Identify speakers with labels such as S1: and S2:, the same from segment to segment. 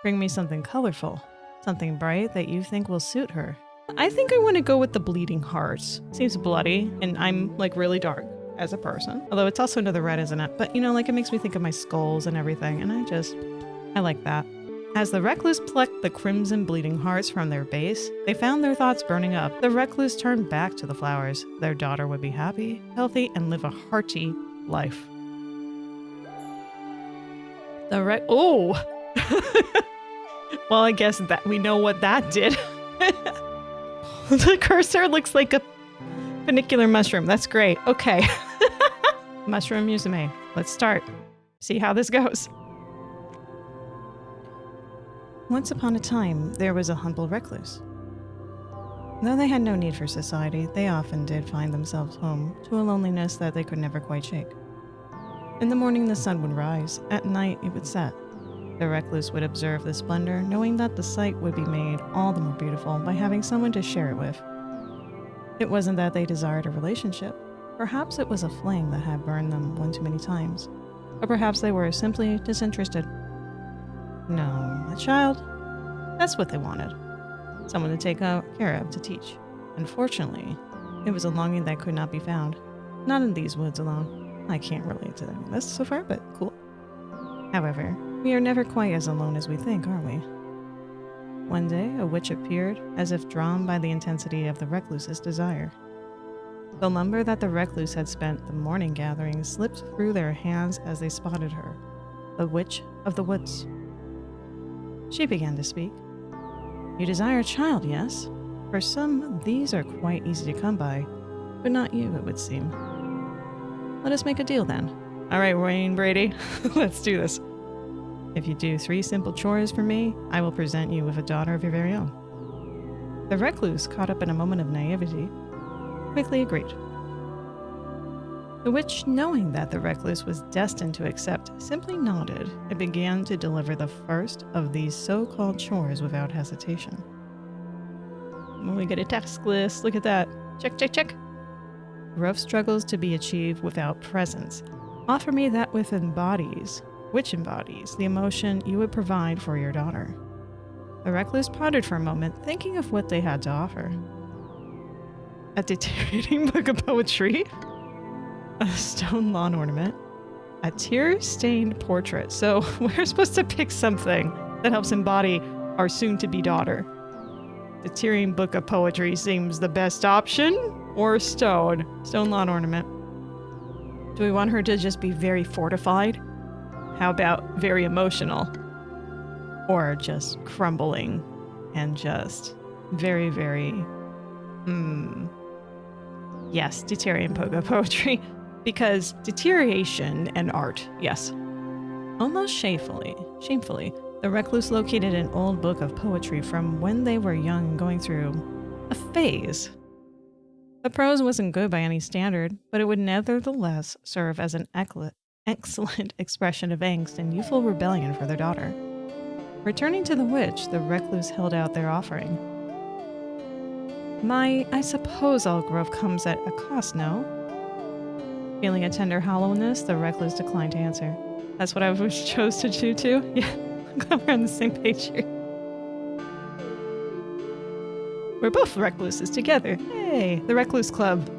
S1: Bring me something colorful, something bright that you think will suit her. I think I want to go with the bleeding hearts. Seems bloody, and I'm like really dark as a person. Although it's also another red, isn't it? But you know, like it makes me think of my skulls and everything, and I like that. As the recluse plucked the crimson bleeding hearts from their base, they found their thoughts burning up. The recluse turned back to the flowers. Their daughter would be happy, healthy, and live a hearty life. Oh! Well, I guess that we know what that did. The cursor looks like a funicular mushroom. That's great. Okay. Mushroom Musume. Let's start. See how this goes. Once upon a time, there was a humble recluse. Though they had no need for society, they often did find themselves home to a loneliness that they could never quite shake. In the morning, the sun would rise. At night, it would set. The recluse would observe the splendor, knowing that the sight would be made all the more beautiful by having someone to share it with. It wasn't that they desired a relationship. Perhaps it was a flame that had burned them one too many times. Or perhaps they were simply disinterested. No, a child, that's what they wanted. Someone to take care of, to teach. Unfortunately, it was a longing that could not be found. Not in these woods alone. I can't relate to any of this so far, but cool. However, we are never quite as alone as we think, are we? One day, a witch appeared, as if drawn by the intensity of the recluse's desire. The lumber that the recluse had spent the morning gathering slipped through their hands as they spotted her, the witch of the woods. She began to speak. You desire a child, yes? For some, these are quite easy to come by, but not you, it would seem. Let us make a deal then. All right, Wayne Brady, let's do this. If you do 3 simple chores for me, I will present you with a daughter of your very own. The recluse, caught up in a moment of naivety, quickly agreed. The witch, knowing that the recluse was destined to accept, simply nodded and began to deliver the first of these so-called chores without hesitation. Well, we get a task list. Look at that. Check, check, check. Rough struggles to be achieved without presence. Offer me that which embodies the emotion you would provide for your daughter. The recluse pondered for a moment, thinking of what they had to offer. A deteriorating book of poetry, a stone lawn ornament, a tear-stained portrait. So we're supposed to pick something that helps embody our soon-to-be daughter. The tearing book of poetry seems the best option, or stone lawn ornament. Do we want her to just be very fortified? How about very emotional? Or just crumbling and just very, very, yes, deteriorating book of poetry. Because deterioration and art, yes. Almost shamefully, the recluse located an old book of poetry from when they were young and going through a phase. The prose wasn't good by any standard, but it would nevertheless serve as an excellent expression of angst and youthful rebellion for their daughter. Returning to the witch, the recluse held out their offering. I suppose all growth comes at a cost, no? Feeling a tender hollowness, the recluse declined to answer. That's what I chose to do too? Yeah, I'm glad we're on the same page here. We're both recluses together. Hey, the Recluse Club.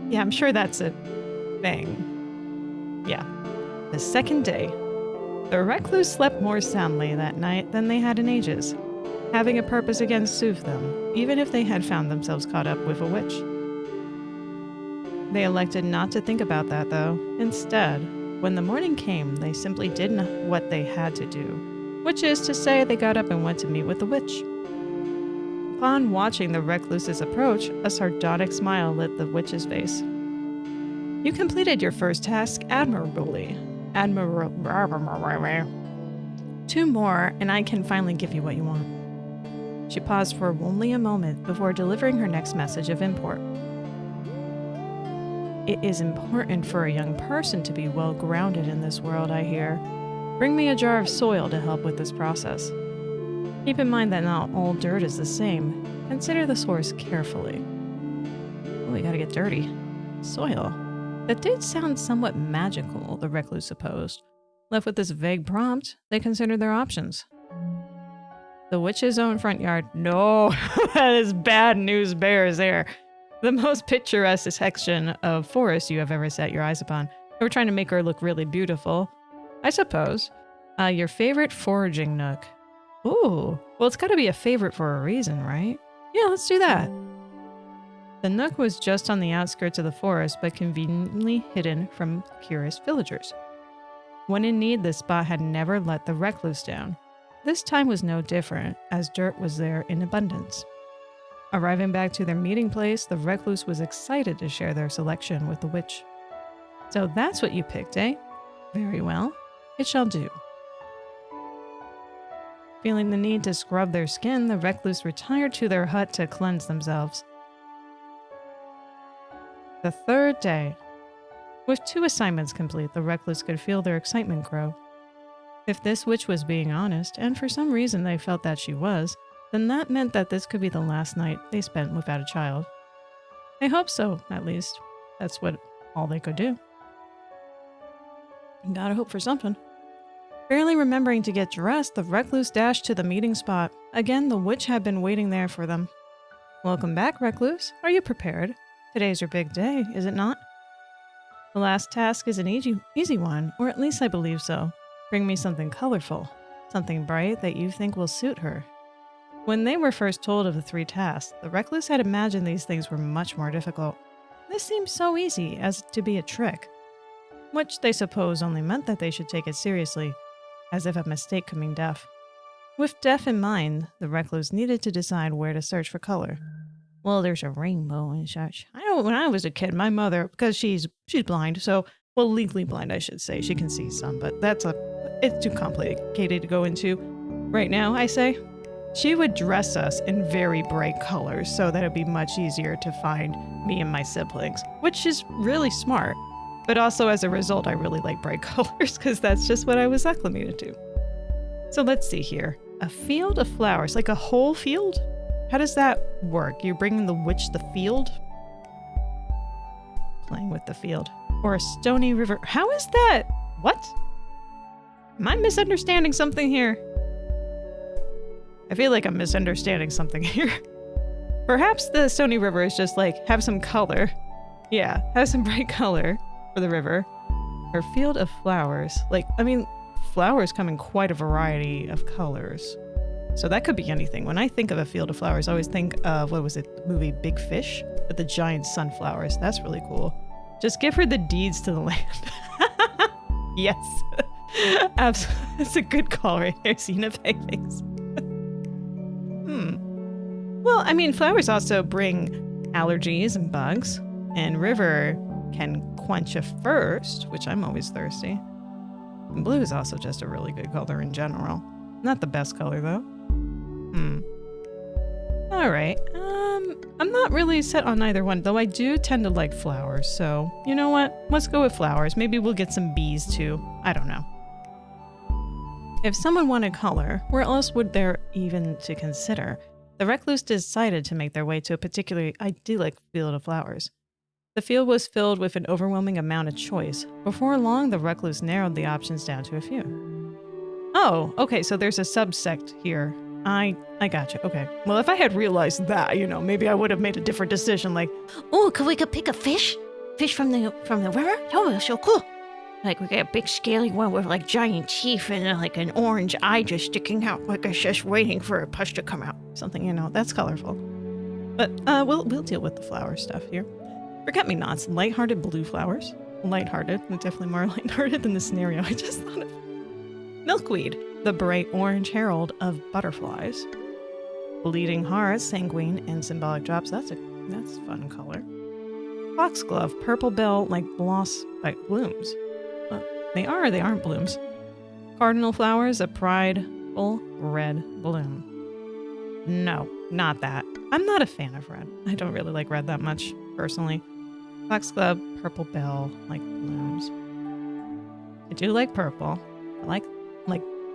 S1: Yeah, I'm sure that's a thing. Yeah. The second day, the recluse slept more soundly that night than they had in ages. Having a purpose again soothed them, even if they had found themselves caught up with a witch. They elected not to think about that, though. Instead, when the morning came, they simply did what they had to do, which is to say they got up and went to meet with the witch. Upon watching the recluse's approach, a sardonic smile lit the witch's face. You completed your first task admirably. 2 more, and I can finally give you what you want. She paused for only a moment before delivering her next message of import. It is important for a young person to be well grounded in this world, I hear. Bring me a jar of soil to help with this process. Keep in mind that not all dirt is the same. Consider the source carefully. Oh, we gotta get dirty. Soil. That did sound somewhat magical, the recluse supposed. Left with this vague prompt, they considered their options. The witch's own front yard. No, that is bad news bears there. The most picturesque section of forest you have ever set your eyes upon. They were trying to make her look really beautiful, I suppose. Your favorite foraging nook. Ooh, well, it's got to be a favorite for a reason, right? Yeah, let's do that. The nook was just on the outskirts of the forest, but conveniently hidden from curious villagers. When in need, this spot had never let the recluse down. This time was no different, as dirt was there in abundance. Arriving back to their meeting place, the recluse was excited to share their selection with the witch. So that's what you picked, eh? Very well. It shall do. Feeling the need to scrub their skin, the recluse retired to their hut to cleanse themselves. The third day. With 2 assignments complete, the recluse could feel their excitement grow. If this witch was being honest, and for some reason they felt that she was, then that meant that this could be the last night they spent without a child. I hope so, at least. That's all they could do. Gotta hope for something. Barely remembering to get dressed, the recluse dashed to the meeting spot. Again, the witch had been waiting there for them. Welcome back, recluse. Are you prepared? Today's your big day, is it not? The last task is an easy one, or at least I believe so. Bring me something colorful, something bright that you think will suit her. When they were first told of the 3 tasks, the recluse had imagined these things were much more difficult. This seemed so easy as to be a trick, which they suppose only meant that they should take it seriously, as if a mistake could mean death. With death in mind, the recluse needed to decide where to search for color. Well, there's a rainbow and such. I know when I was a kid, my mother, because she's blind, so, well, legally blind, I should say. She can see some, but it's too complicated to go into right now, I say. She would dress us in very bright colors so that it'd be much easier to find me and my siblings, which is really smart. But also as a result, I really like bright colors because that's just what I was acclimated to. So let's see here. A field of flowers, like a whole field? How does that work? You're bringing the witch the field? Playing with the field. Or a stony river. How is that? What? Am I misunderstanding something here? I feel like I'm misunderstanding something here. Perhaps the stony river is just like, have some color. Yeah, have some bright color for the river. Or field of flowers. Flowers come in quite a variety of colors. So that could be anything. When I think of a field of flowers, I always think of, what was it, the movie Big Fish? With the giant sunflowers. That's really cool. Just give her the deeds to the land. Yes. Absolutely. That's a good call right there, Cena Thanks. Well, flowers also bring allergies and bugs. And river can quench a thirst, which I'm always thirsty. And blue is also just a really good color in general. Not the best color, though. Alright, I'm not really set on either one, though I do tend to like flowers, so you know what? Let's go with flowers. Maybe we'll get some bees, too. I don't know. If someone wanted color, where else would there even to consider? The recluse decided to make their way to a particularly idyllic field of flowers. The field was filled with an overwhelming amount of choice. Before long, the recluse narrowed the options down to a few. Oh, okay, so there's a subsect here. I gotcha, okay. Well, if I had realized that, maybe I would have made a different decision, like,
S2: oh, we could pick a fish? Fish from the river? Oh, that's so cool. Like, we got a big scaly one with, like, giant teeth and, like, an orange eye just sticking out, like it's just waiting for a push to come out.
S1: Something, that's colorful. But, we'll deal with the flower stuff here. Forget-me-nots, lighthearted blue flowers. Lighthearted, definitely more lighthearted than the scenario I just thought of. Milkweed, the bright orange herald of butterflies. Bleeding heart, sanguine, and symbolic drops. That's fun color. Foxglove, purple bell, like blooms. They are or they aren't blooms. Cardinal flowers, a prideful red bloom. No, not that. I'm not a fan of red. I don't really like red that much, personally. Foxglove, purple bell, like blooms. I do like purple. I like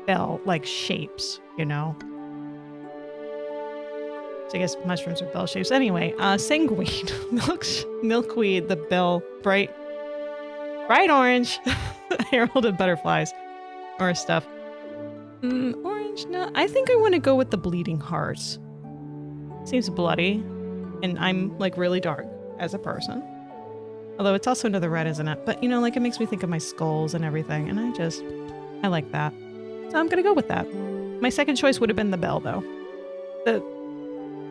S1: bell, like shapes, So I guess mushrooms are bell shapes. Anyway, sanguine, milkweed, the bell, bright orange, herald of butterflies. or stuff. Orange, no. I think I want to go with the bleeding hearts. Seems bloody, and I'm like really dark as a person. Although it's also another red, isn't it? But you know, like it makes me think of my skulls and everything, and I like that. So I'm gonna go with that. My second choice would have been the bell, though.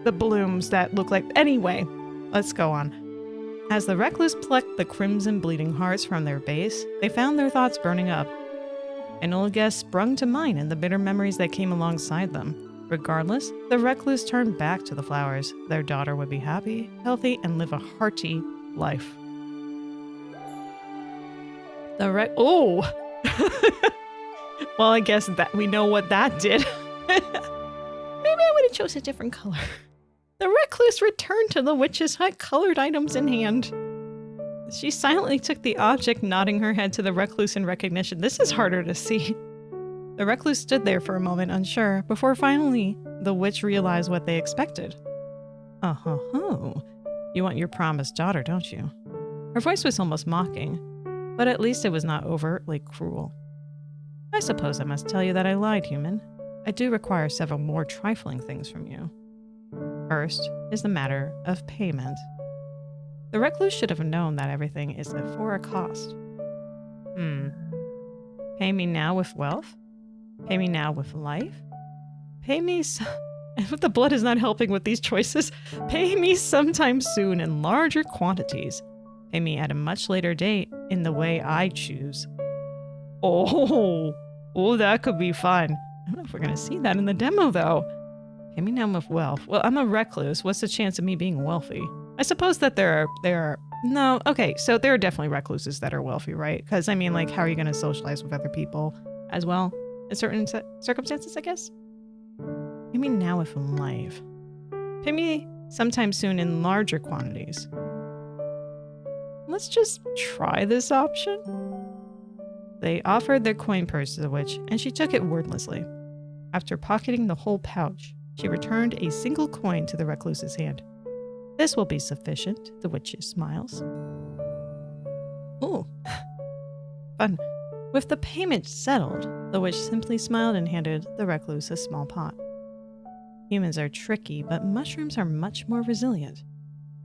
S1: The blooms that look like... Anyway, let's go on. As the recluse plucked the crimson bleeding hearts from their base, they found their thoughts burning up. An old guest sprung to mind in the bitter memories that came alongside them. Regardless, the recluse turned back to the flowers. Their daughter would be happy, healthy, and live a hearty life. Oh! Well, I guess that we know what that did. Maybe I would have chose a different color. The recluse returned to the witch's hut, colored items in hand. She silently took the object, nodding her head to the recluse in recognition. This is harder to see. The recluse stood there for a moment, unsure, before finally the witch realized what they expected. Oh, you want your promised daughter, don't you? Her voice was almost mocking, but at least it was not overtly cruel. I suppose I must tell you that I lied, human. I do require several more trifling things from you. First is the matter of payment. The recluse should have known that everything is for a cost. Pay me now with wealth? Pay me now with life? Pay me and the blood is not helping with these choices. Pay me sometime soon in larger quantities. Pay me at a much later date in the way I choose. Oh, that could be fun. I don't know if we're going to see that in the demo, though. Pay me now with wealth. Well, I'm a recluse. What's the chance of me being wealthy? I suppose that there are... No, okay, so there are definitely recluses that are wealthy, right? Because, I mean, like, how are you going to socialize with other people as well? In certain circumstances, I guess? Pay me now with life. Pay me sometime soon in larger quantities. Let's just try this option. They offered their coin purse to the witch, and she took it wordlessly. After pocketing the whole pouch, she returned a single coin to the recluse's hand. This will be sufficient, the witch smiles. Ooh, fun. With the payment settled, the witch simply smiled and handed the recluse a small pot. Humans are tricky, but mushrooms are much more resilient.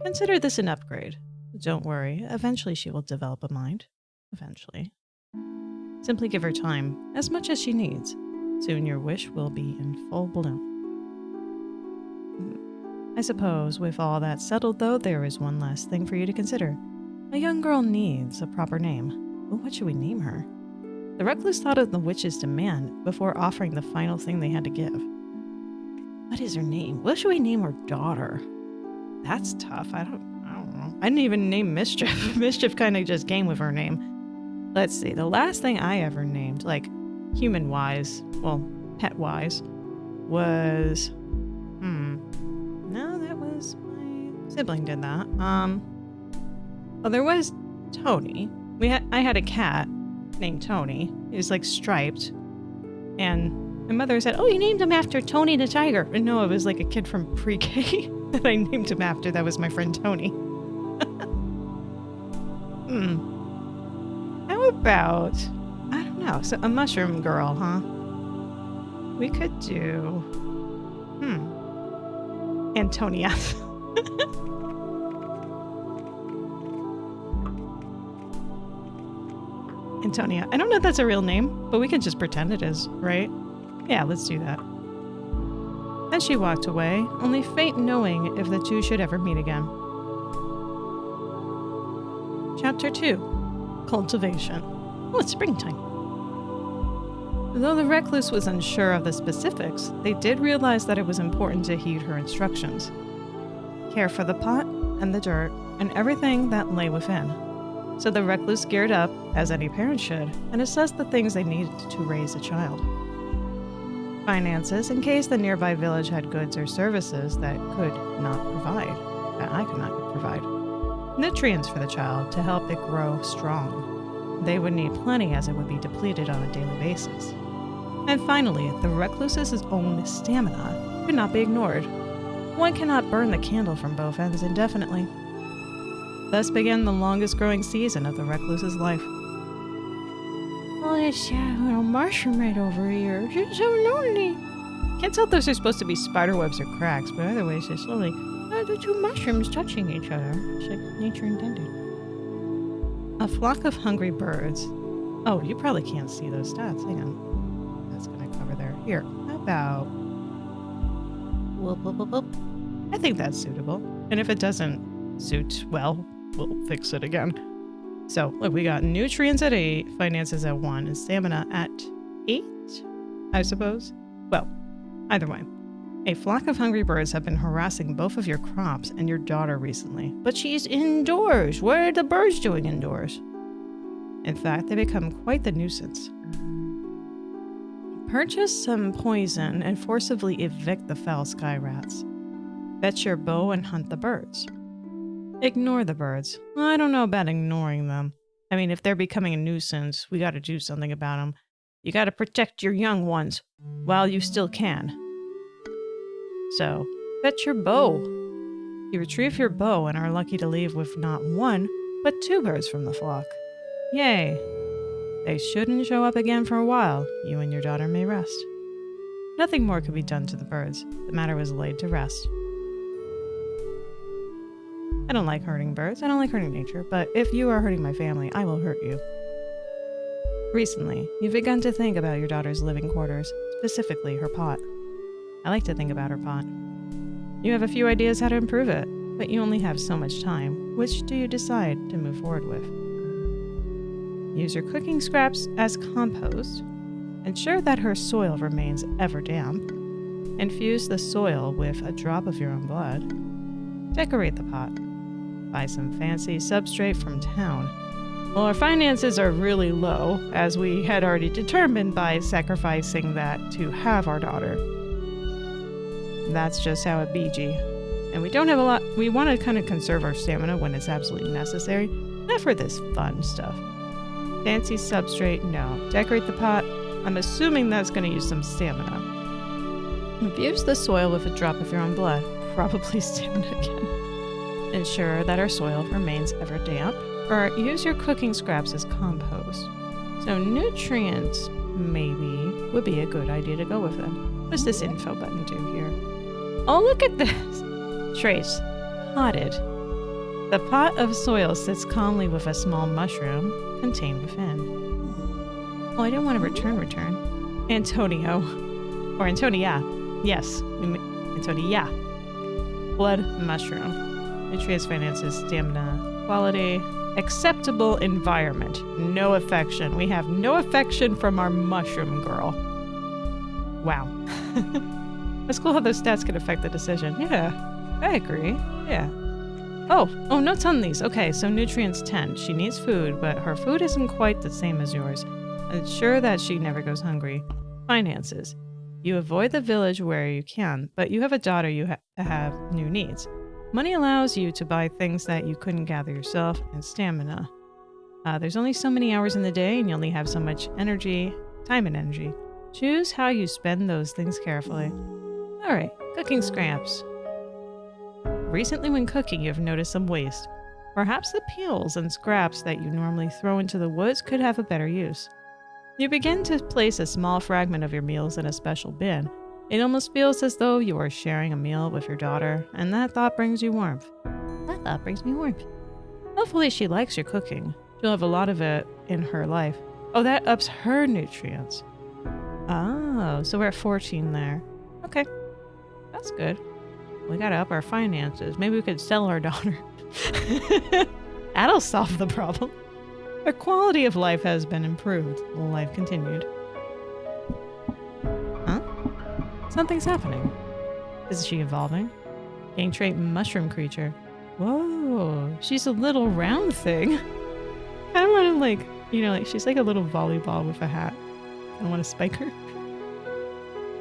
S1: Consider this an upgrade. Don't worry, eventually she will develop a mind. Eventually. Simply give her time, as much as she needs. Soon your wish will be in full bloom. I suppose, with all that settled though, there is one last thing for you to consider. A young girl needs a proper name. But what should we name her? The recluse thought of the witch's demand before offering the final thing they had to give. What is her name? What should we name her daughter? That's tough. I don't know. I didn't even name Mischief. Mischief kind of just came with her name. Let's see. The last thing I ever named, like human-wise, well, pet-wise, was... No, that was my sibling did that. Well, there was Tony. I had a cat named Tony. He was like striped. And my mother said, oh, you named him after Tony the Tiger. And no, it was like a kid from pre-K that I named him after. That was my friend Tony. How about, I don't know, so a mushroom girl, huh? We could do, Antonia. Antonia. I don't know if that's a real name, but we can just pretend it is, right? Yeah, let's do that. Then she walked away, only fate knowing if the two should ever meet again. Chapter 2. Cultivation. Oh, it's springtime. Though the recluse was unsure of the specifics, they did realize that it was important to heed her instructions. Care for the pot and the dirt and everything that lay within. So the recluse geared up, as any parent should, and assessed the things they needed to raise a child. Finances, in case the nearby village had goods or services that I could not provide. Nutrients for the child to help it grow strong. They would need plenty as it would be depleted on a daily basis. And finally, the recluse's own stamina could not be ignored. One cannot burn the candle from both ends indefinitely. Thus began the longest growing season of the recluse's life. Oh,
S2: a sad little mushroom right over here. She's so lonely.
S1: Can't tell if those are supposed to be spider webs or cracks, but either way, it's just slowly.
S2: The two mushrooms touching each other.
S1: It's like nature intended. A flock of hungry birds. Oh, you probably can't see those stats. Hang on. That's going to cover there. Here. How about...
S2: Whoop, whoop, whoop, whoop.
S1: I think that's suitable. And if it doesn't suit well, we'll fix it again. So, look, we got nutrients at 8, finances at 1, and stamina at 8, I suppose. Well, either way. A flock of hungry birds have been harassing both of your crops and your daughter recently.
S2: But she's indoors. What are the birds doing indoors?
S1: In fact, they become quite the nuisance. Purchase some poison and forcibly evict the foul sky rats. Fetch your bow and hunt the birds. Ignore the birds. I don't know about ignoring them. I mean, if they're becoming a nuisance, we gotta do something about them. You gotta protect your young ones while you still can. So, fetch your bow. You retrieve your bow and are lucky to leave with not 1, but 2 birds from the flock. Yay! They shouldn't show up again for a while. You and your daughter may rest. Nothing more could be done to the birds. The matter was laid to rest. I don't like hurting birds. I don't like hurting nature, but if you are hurting my family, I will hurt you. Recently, you've begun to think about your daughter's living quarters, specifically her pot. I like to think about her pot. You have a few ideas how to improve it, but you only have so much time. Which do you decide to move forward with? Use your cooking scraps as compost. Ensure that her soil remains ever damp. Infuse the soil with a drop of your own blood. Decorate the pot. Buy some fancy substrate from town. Well, our finances are really low, as we had already determined by sacrificing that to have our daughter. That's just how it be, G. And we don't have a lot. We want to kind of conserve our stamina when it's absolutely necessary, not for this fun stuff. Fancy substrate, no. Decorate the pot. I'm assuming that's going to use some stamina. Infuse the soil with a drop of your own blood. Probably stamina again. Ensure that our soil remains ever damp, or use your cooking scraps as compost. So nutrients, maybe, would be a good idea to go with them. What does this info button do here? Oh, look at this! Trace. Potted. The pot of soil sits calmly with a small mushroom contained within. Oh, I didn't want to return. Antonio. Or Antonia. Yes. Antonia. Blood mushroom. Nutrients, finances, stamina, quality, acceptable environment, no affection. We have no affection from our mushroom girl. Wow. That's cool how those stats could affect the decision. Yeah, I agree. Yeah. Oh, notes on these. Okay, so nutrients 10. She needs food, but her food isn't quite the same as yours. Ensure that she never goes hungry. Finances. You avoid the village where you can, but you have a daughter you have new needs. Money allows you to buy things that you couldn't gather yourself, and stamina. There's only so many hours in the day, and you only have so much time and energy. Choose how you spend those things carefully. Alright, cooking scraps. Recently when cooking, you've noticed some waste. Perhaps the peels and scraps that you normally throw into the woods could have a better use. You begin to place a small fragment of your meals in a special bin. It almost feels as though you are sharing a meal with your daughter, and that thought brings you warmth. That thought brings me warmth. Hopefully she likes your cooking. She'll have a lot of it in her life. Oh, that ups her nutrients. Oh, so we're at 14 there. Okay, that's good. We gotta up our finances. Maybe we could sell our daughter. That'll solve the problem. Her quality of life has been improved. Life continued. Huh? Something's happening. Is she evolving? Gain trait mushroom creature. Whoa, she's a little round thing. I don't want to she's like a little volleyball with a hat. I don't want to spike her.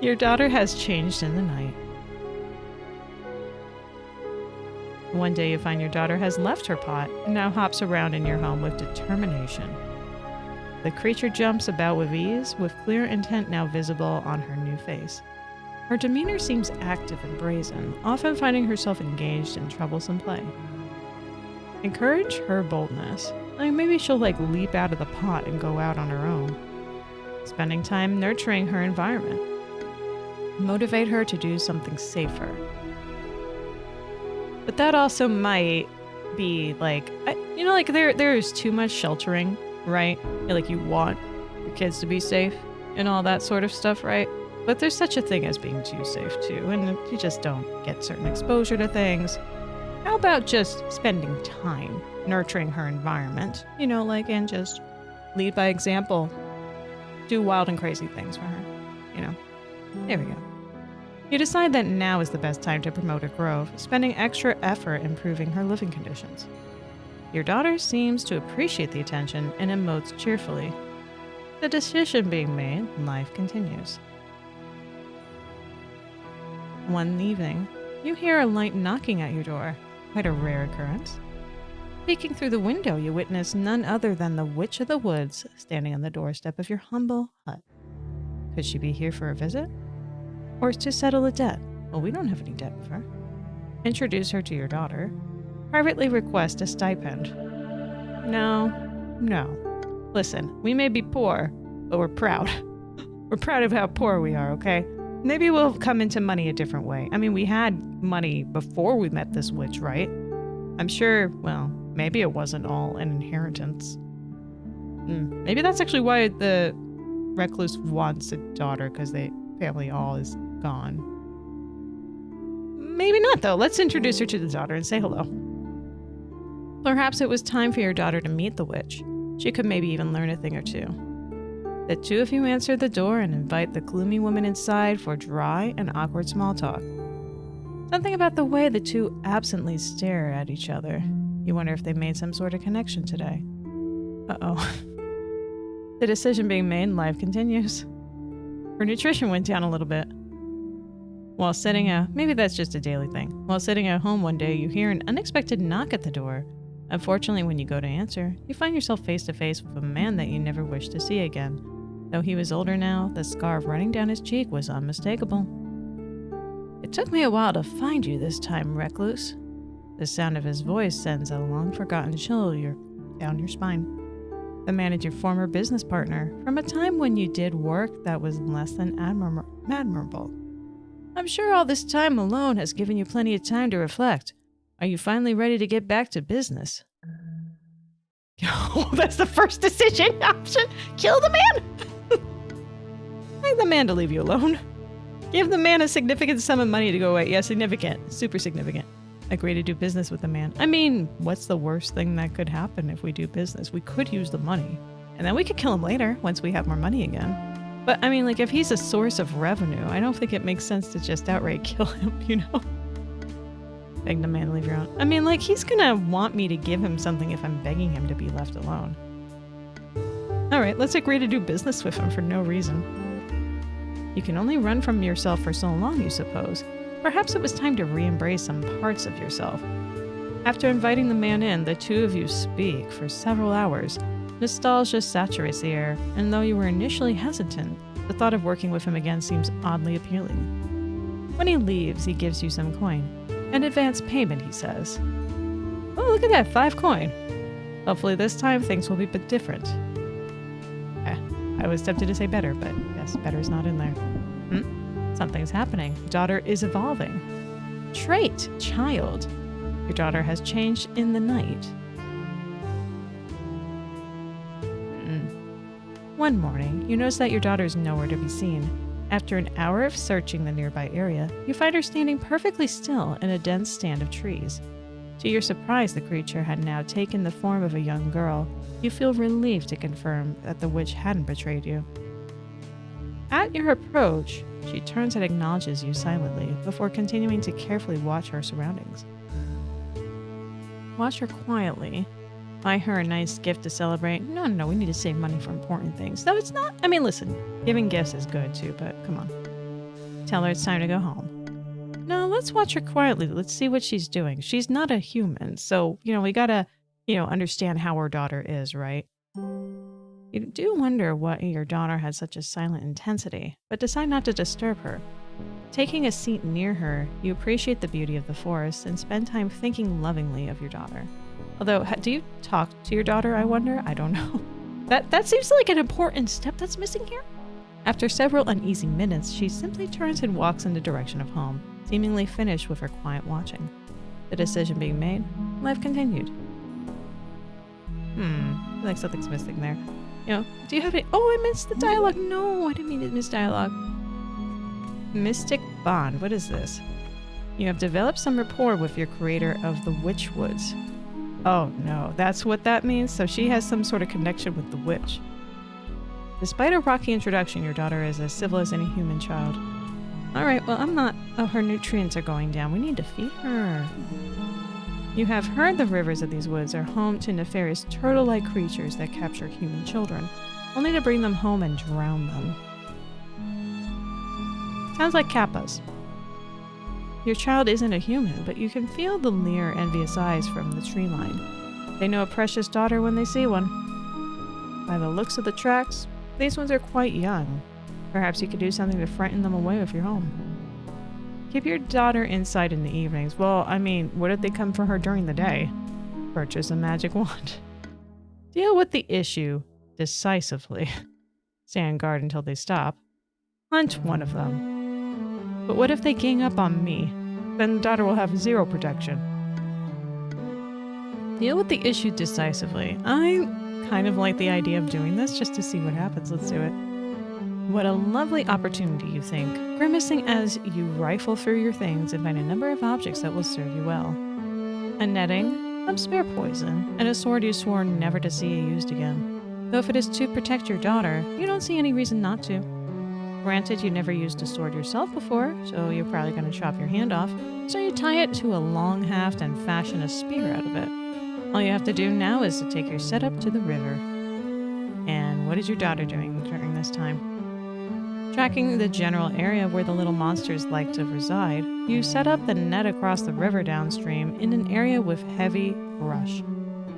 S1: Your daughter has changed in the night. One day you find your daughter has left her pot and now hops around in your home with determination. The creature jumps about with ease, with clear intent now visible on her new face. Her demeanor seems active and brazen, often finding herself engaged in troublesome play. Encourage her boldness. Maybe she'll leap out of the pot and go out on her own. spending time nurturing her environment. Motivate her to do something safer. But that also might be like, like there's too much sheltering, right? Like you want your kids to be safe and all that sort of stuff, right? But there's such a thing as being too safe too, and you just don't get certain exposure to things. How about just spending time nurturing her environment, and just lead by example, do wild and crazy things for her, There we go. You decide that now is the best time to promote her growth, spending extra effort improving her living conditions. Your daughter seems to appreciate the attention and emotes cheerfully. The decision being made, life continues. One evening, you hear a light knocking at your door, quite a rare occurrence. Peeking through the window, you witness none other than the Witch of the Woods standing on the doorstep of your humble hut. Could she be here for a visit? Or to settle a debt? Well, we don't have any debt with her. Introduce her to your daughter. Privately request a stipend. No. Listen, we may be poor, but we're proud. We're proud of how poor we are, okay? Maybe we'll come into money a different way. I mean, we had money before we met this witch, right? I'm sure, well, maybe it wasn't all an inheritance. Maybe that's actually why the recluse wants a daughter, because the family all is gone. Maybe not, though. Let's introduce her to the daughter and say hello. Perhaps it was time for your daughter to meet the witch. She could maybe even learn a thing or two. The two of you answer the door and invite the gloomy woman inside for dry and awkward small talk. Something about the way the two absently stare at each other. You wonder if they made some sort of connection today. Uh-oh. The decision being made, life continues. Her nutrition went down a little bit. While sitting maybe that's just a daily thing. While sitting at home one day, you hear an unexpected knock at the door. Unfortunately, when you go to answer, you find yourself face to face with a man that you never wish to see again. Though he was older now, the scar running down his cheek was unmistakable. It took me a while to find you this time, recluse. The sound of his voice sends a long-forgotten chill down your spine. The man is your former business partner from a time when you did work that was less than admirable. I'm sure all this time alone has given you plenty of time to reflect. Are you finally ready to get back to business? Oh, that's the first decision option. Kill the man. Beg the man to leave you alone. Give the man a significant sum of money to go away. Yeah, significant. Super significant. Agree to do business with the man. I mean, what's the worst thing that could happen if we do business? We could use the money. And then we could kill him later once we have more money again. But I mean, like, if he's a source of revenue, I don't think it makes sense to just outright kill him, Beg the man to leave you alone. I mean, like, he's gonna want me to give him something if I'm begging him to be left alone. Alright, let's agree to do business with him for no reason. You can only run from yourself for so long, you suppose. Perhaps it was time to re-embrace some parts of yourself. After inviting the man in, the two of you speak for several hours. Nostalgia saturates the air, and though you were initially hesitant, the thought of working with him again seems oddly appealing. When he leaves, he gives you some coin. An advance payment, he says. Oh, look at that, 5 coin. Hopefully this time things will be a bit different. I was tempted to say better, but yes, better's not in there. Something's happening. Daughter is evolving. Trait, child. Your daughter has changed in the night. One morning, you notice that your daughter is nowhere to be seen. After an hour of searching the nearby area, you find her standing perfectly still in a dense stand of trees. To your surprise, the creature had now taken the form of a young girl. You feel relieved to confirm that the witch hadn't betrayed you. At your approach, she turns and acknowledges you silently before continuing to carefully watch her surroundings. Watch her quietly. Buy her a nice gift to celebrate. No, we need to save money for important things. Though it's not, I mean, listen, giving gifts is good too, but come on. Tell her it's time to go home. No, let's watch her quietly. Let's see what she's doing. She's not a human, so, we gotta, understand how her daughter is, right? You do wonder what your daughter had such a silent intensity, but decide not to disturb her. Taking a seat near her, you appreciate the beauty of the forest and spend time thinking lovingly of your daughter. Although, do you talk to your daughter, I wonder? I don't know. That seems like an important step that's missing here. After several uneasy minutes, she simply turns and walks in the direction of home, seemingly finished with her quiet watching. The decision being made, life continued. I feel like something's missing there. Do you have any— Oh, I missed the dialogue. No, I didn't mean to miss dialogue. Mystic Bond. What is this? You have developed some rapport with your creator of the Witch Woods. Oh no, that's what that means? So she has some sort of connection with the witch. Despite a rocky introduction, your daughter is as civil as any human child. Alright, well I'm not— Oh, her nutrients are going down. We need to feed her. You have heard the rivers of these woods are home to nefarious turtle-like creatures that capture human children, only to bring them home and drown them. Sounds like kappas. Your child isn't a human, but you can feel the leer, envious eyes from the tree line. They know a precious daughter when they see one. By the looks of the tracks, these ones are quite young. Perhaps you could do something to frighten them away with your home. Keep your daughter inside in the evenings. Well, I mean, what if they come for her during the day? Purchase a magic wand. Deal with the issue decisively. Stand guard until they stop. Hunt one of them. But what if they gang up on me? Then the daughter will have zero protection. Deal with the issue decisively. I kind of like the idea of doing this just to see what happens. Let's do it. What a lovely opportunity, you think, grimacing as you rifle through your things and find a number of objects that will serve you well. A netting, some spare poison, and a sword you swore never to see used again. Though if it is to protect your daughter, you don't see any reason not to. Granted, you never used a sword yourself before, so you're probably going to chop your hand off, so you tie it to a long haft and fashion a spear out of it. All you have to do now is to take your setup to the river. And what is your daughter doing during this time? Tracking the general area where the little monsters like to reside, you set up the net across the river downstream in an area with heavy brush.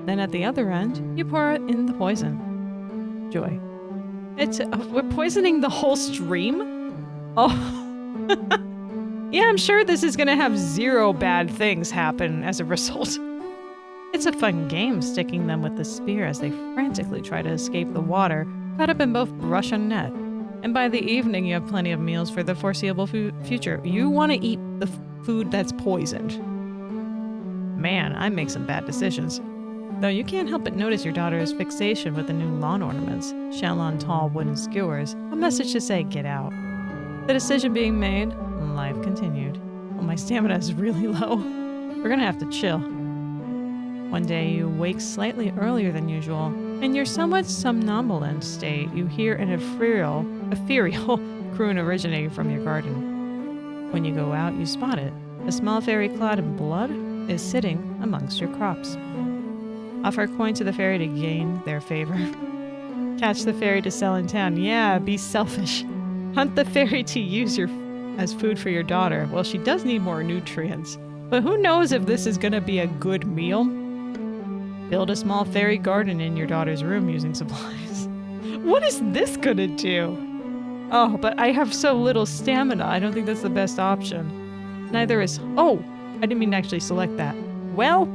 S1: Then at the other end, you pour in the poison. Joy. We're poisoning the whole stream? Oh. Yeah, I'm sure this is gonna have zero bad things happen as a result. It's a fun game sticking them with the spear as they frantically try to escape the water, caught up in both brush and net. And by the evening, you have plenty of meals for the foreseeable future. You want to eat the food that's poisoned. Man, I make some bad decisions. Though you can't help but notice your daughter's fixation with the new lawn ornaments, shell on tall wooden skewers, a message to say, get out. The decision being made, life continued. Well, my stamina is really low. We're gonna have to chill. One day you wake slightly earlier than usual. In your somewhat somnambulant state, you hear an ethereal croon originating from your garden. When you go out, you spot it. A small fairy clad in blood is sitting amongst your crops. Offer a coin to the fairy to gain their favor. Catch the fairy to sell in town. Yeah, be selfish. Hunt the fairy to use as food for your daughter. Well, she does need more nutrients. But who knows if this is going to be a good meal? Build a small fairy garden in your daughter's room using supplies. What is this going to do? Oh, but I have so little stamina. I don't think that's the best option. Neither is— Oh, I didn't mean to actually select that. Well,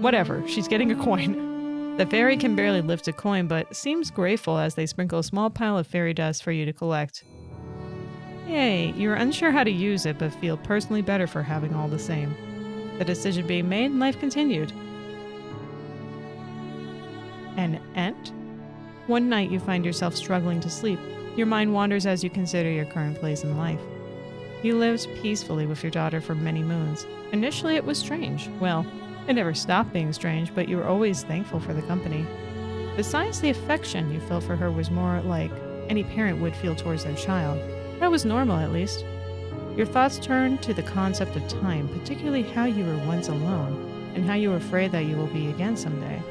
S1: whatever, she's getting a coin. The fairy can barely lift a coin, but seems grateful as they sprinkle a small pile of fairy dust for you to collect. Yay, you're unsure how to use it, but feel personally better for having all the same. The decision being made, life continued. An end? One night you find yourself struggling to sleep. Your mind wanders as you consider your current place in life. You lived peacefully with your daughter for many moons. Initially it was strange. Well, it never stopped being strange, but you were always thankful for the company. Besides, the affection you felt for her was more like any parent would feel towards their child. That was normal, at least. Your thoughts turned to the concept of time, particularly how you were once alone, and how you were afraid that you will be again someday.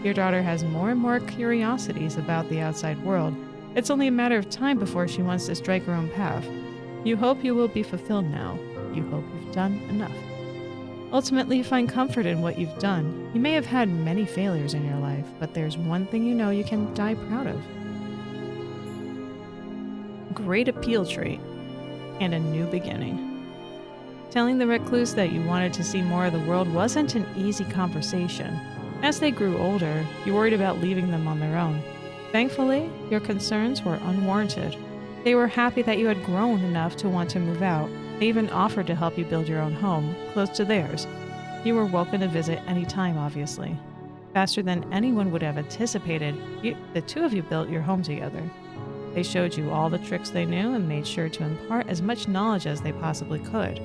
S1: Your daughter has more and more curiosities about the outside world. It's only a matter of time before she wants to strike her own path. You hope you will be fulfilled now. You hope you've done enough. Ultimately, you find comfort in what you've done. You may have had many failures in your life, but there's one thing you know you can die proud of. Great appeal trait, and a new beginning. Telling the recluse that you wanted to see more of the world wasn't an easy conversation. As they grew older, you worried about leaving them on their own. Thankfully, your concerns were unwarranted. They were happy that you had grown enough to want to move out. They even offered to help you build your own home, close to theirs. You were welcome to visit any time, obviously. Faster than anyone would have anticipated, the two of you built your home together. They showed you all the tricks they knew and made sure to impart as much knowledge as they possibly could.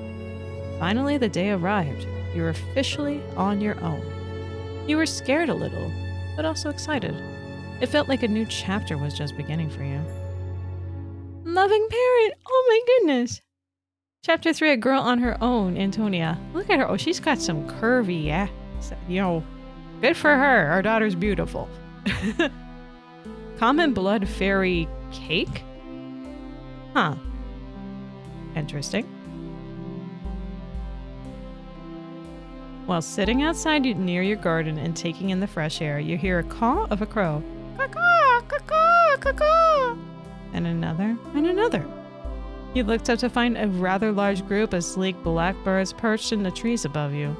S1: Finally, the day arrived. You were officially on your own. You were scared a little, but also excited. It felt like a new chapter was just beginning for you. Loving parent! Oh my goodness! Chapter 3, A Girl on Her Own, Antonia. Look at her. Oh, she's got some curvy, good for her. Our daughter's beautiful. Common blood fairy cake? Huh. Interesting. While sitting outside near your garden and taking in the fresh air, you hear a call of a crow. Caw-caw, caw-caw, caw-caw. And another, and another. You looked up to find a rather large group of sleek blackbirds perched in the trees above you.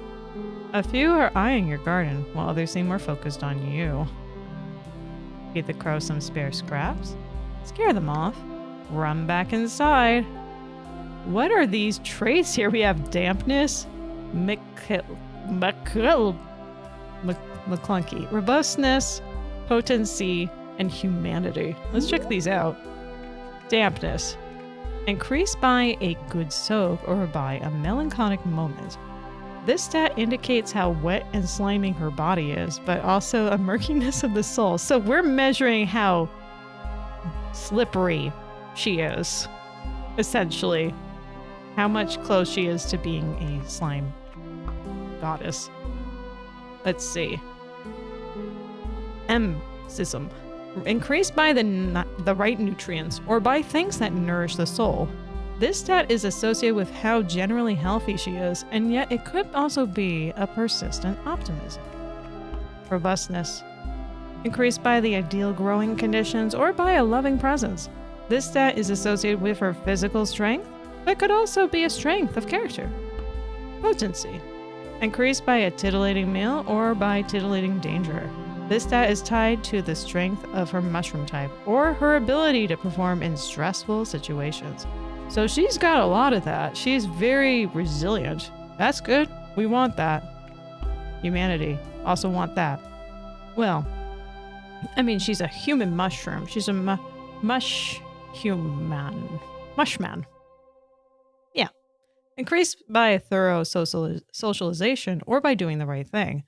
S1: A few are eyeing your garden, while others seem more focused on you. Feed the crow some spare scraps, scare them off, run back inside. What are these traits here? We have dampness, McClunky, robustness, potency, and humanity. Let's check these out. Dampness. Increased by a good soak or by a melancholic moment. This stat indicates how wet and sliming her body is, but also a murkiness of the soul. So we're measuring how slippery she is, essentially. How much close she is to being a slime goddess. Let's see. Emsism. Increased by the right nutrients or by things that nourish the soul. This stat is associated with how generally healthy she is, and yet it could also be a persistent optimism. Robustness. Increased by the ideal growing conditions or by a loving presence. This stat is associated with her physical strength, but could also be a strength of character. Potency. Increased by a titillating meal or by titillating danger. This stat is tied to the strength of her mushroom type or her ability to perform in stressful situations. So she's got a lot of that. She's very resilient. That's good. We want that. Humanity. Also want that. Well, I mean, she's a human mushroom. She's a mushman. Yeah. Increased by a thorough socialization or by doing the right thing.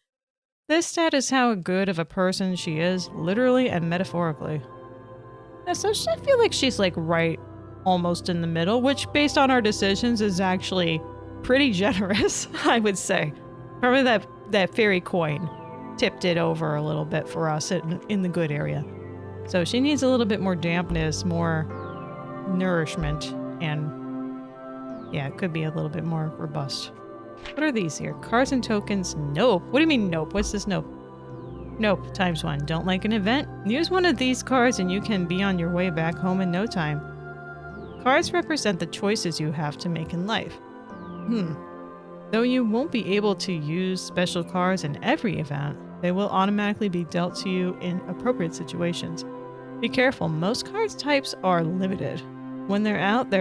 S1: This stat is how good of a person she is, literally and metaphorically. Yeah, so I feel like she's like right almost in the middle, which based on our decisions is actually pretty generous, I would say. Probably that fairy coin tipped it over a little bit for us in the good area. So she needs a little bit more dampness, more nourishment, and yeah, it could be a little bit more robust. What are these here? Cards and tokens. Nope. What do you mean nope? What's this nope? Nope. ×1. Don't like an event? Use one of these cards and you can be on your way back home in no time. Cards represent the choices you have to make in life. Though you won't be able to use special cards in every event, they will automatically be dealt to you in appropriate situations. Be careful. Most cards types are limited. When they're out,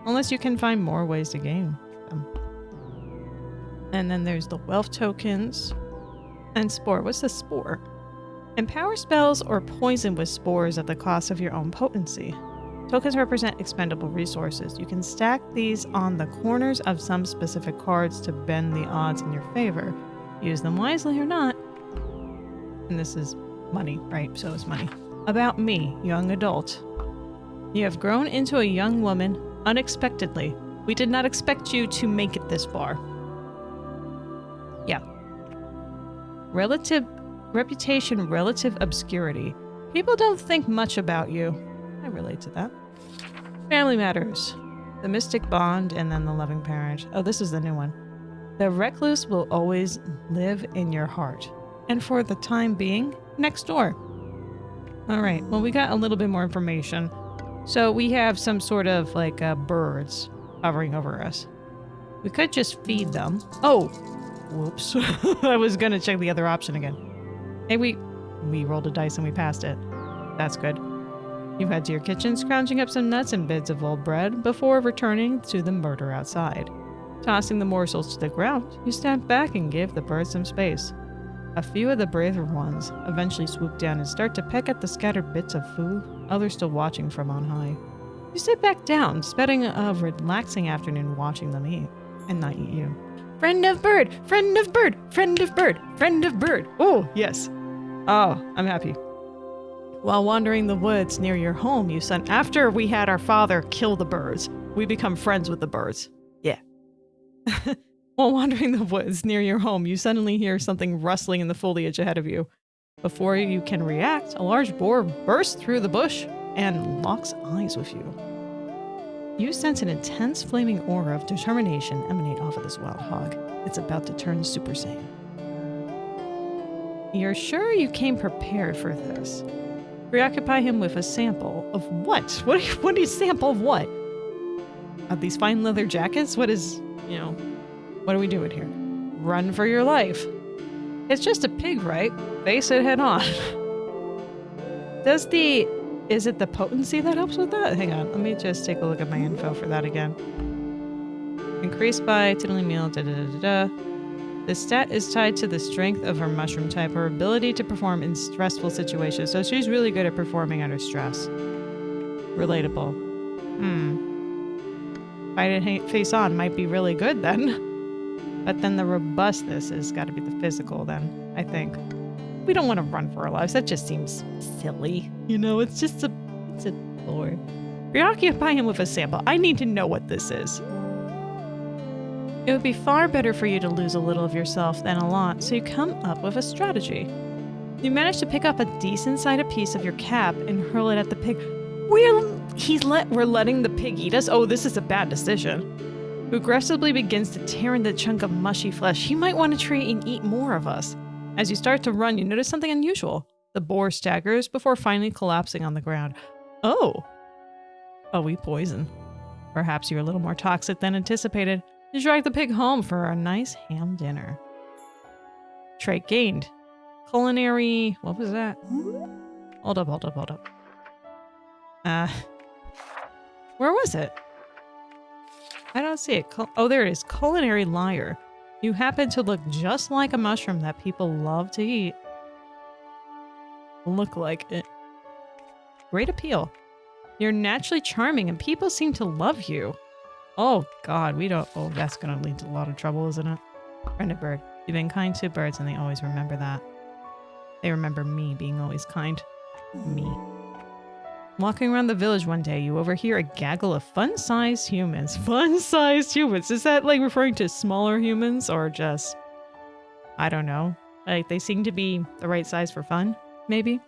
S1: unless you can find more ways to gain them. And then there's the wealth tokens and spore. What's the spore? Empower spells or poison with spores at the cost of your own potency. Tokens represent expendable resources. You can stack these on the corners of some specific cards to bend the odds in your favor. Use them wisely or not. And this is money, right? So it's money. About me, young adult. You have grown into a young woman unexpectedly. We did not expect you to make it this far. Yeah. Reputation, relative obscurity. People don't think much about you. I relate to that. Family matters. The mystic bond and then the loving parent. Oh, this is the new one. The recluse will always live in your heart. And for the time being, next door. All right. Well, we got a little bit more information. So we have some sort of like birds hovering over us. We could just feed them. Oh, whoops. I was going to check the other option again. Hey, we rolled a dice and we passed it. That's good. You head to your kitchen, scrounging up some nuts and bits of old bread before returning to the murder outside. Tossing the morsels to the ground, you step back and give the birds some space. A few of the braver ones eventually swoop down and start to peck at the scattered bits of food, others still watching from on high. You sit back down, spending a relaxing afternoon watching them eat, and not eat you. Friend of bird! Friend of bird! Friend of bird! Friend of bird! Oh, yes. Oh, I'm happy. While wandering the woods near your home, after we had our father kill the birds, we become friends with the birds. Yeah. While wandering the woods near your home, you suddenly hear something rustling in the foliage ahead of you. Before you can react, a large boar bursts through the bush and locks eyes with you. You sense an intense flaming aura of determination emanate off of this wild hog. It's about to turn Super Saiyan. You're sure you came prepared for this. Preoccupy him with a sample of what? What is sample of what? Are these fine leather jackets? What are we doing here? Run for your life. It's just a pig, right? Face it head on. Is it the potency that helps with that? Hang on, let me just take a look at my info for that again. Increased by tiddly meal, The stat is tied to the strength of her mushroom type, her ability to perform in stressful situations. So she's really good at performing under stress. Relatable. Fight it face on might be really good then. But then the robustness has got to be the physical then, I think. We don't want to run for our lives. That just seems silly. It's a lore. Preoccupy him with a sample. I need to know what this is. It would be far better for you to lose a little of yourself than a lot, so you come up with a strategy. You manage to pick up a decent-sized piece of your cap and hurl it at the pig. We're letting the pig eat us? Oh, this is a bad decision. Who aggressively begins to tear in the chunk of mushy flesh. He might want to try and eat more of us. As you start to run, you notice something unusual. The boar staggers before finally collapsing on the ground. Oh, we poison. Perhaps you're a little more toxic than anticipated. You drag the pig home for a nice ham dinner. Trait gained. Culinary... What was that? Hold up. Where was it? I don't see it. There it is. Culinary liar. You happen to look just like a mushroom that people love to eat. Look like it. Great appeal. You're naturally charming and people seem to love you. Oh God, that's gonna lead to a lot of trouble, isn't it? Friend of bird. You've been kind to birds and they always remember that. They remember me being always kind. Me. Walking around the village one day, you overhear a gaggle of fun-sized humans. Fun-sized humans? Is that like referring to smaller humans or just, I don't know. Like they seem to be the right size for fun, maybe?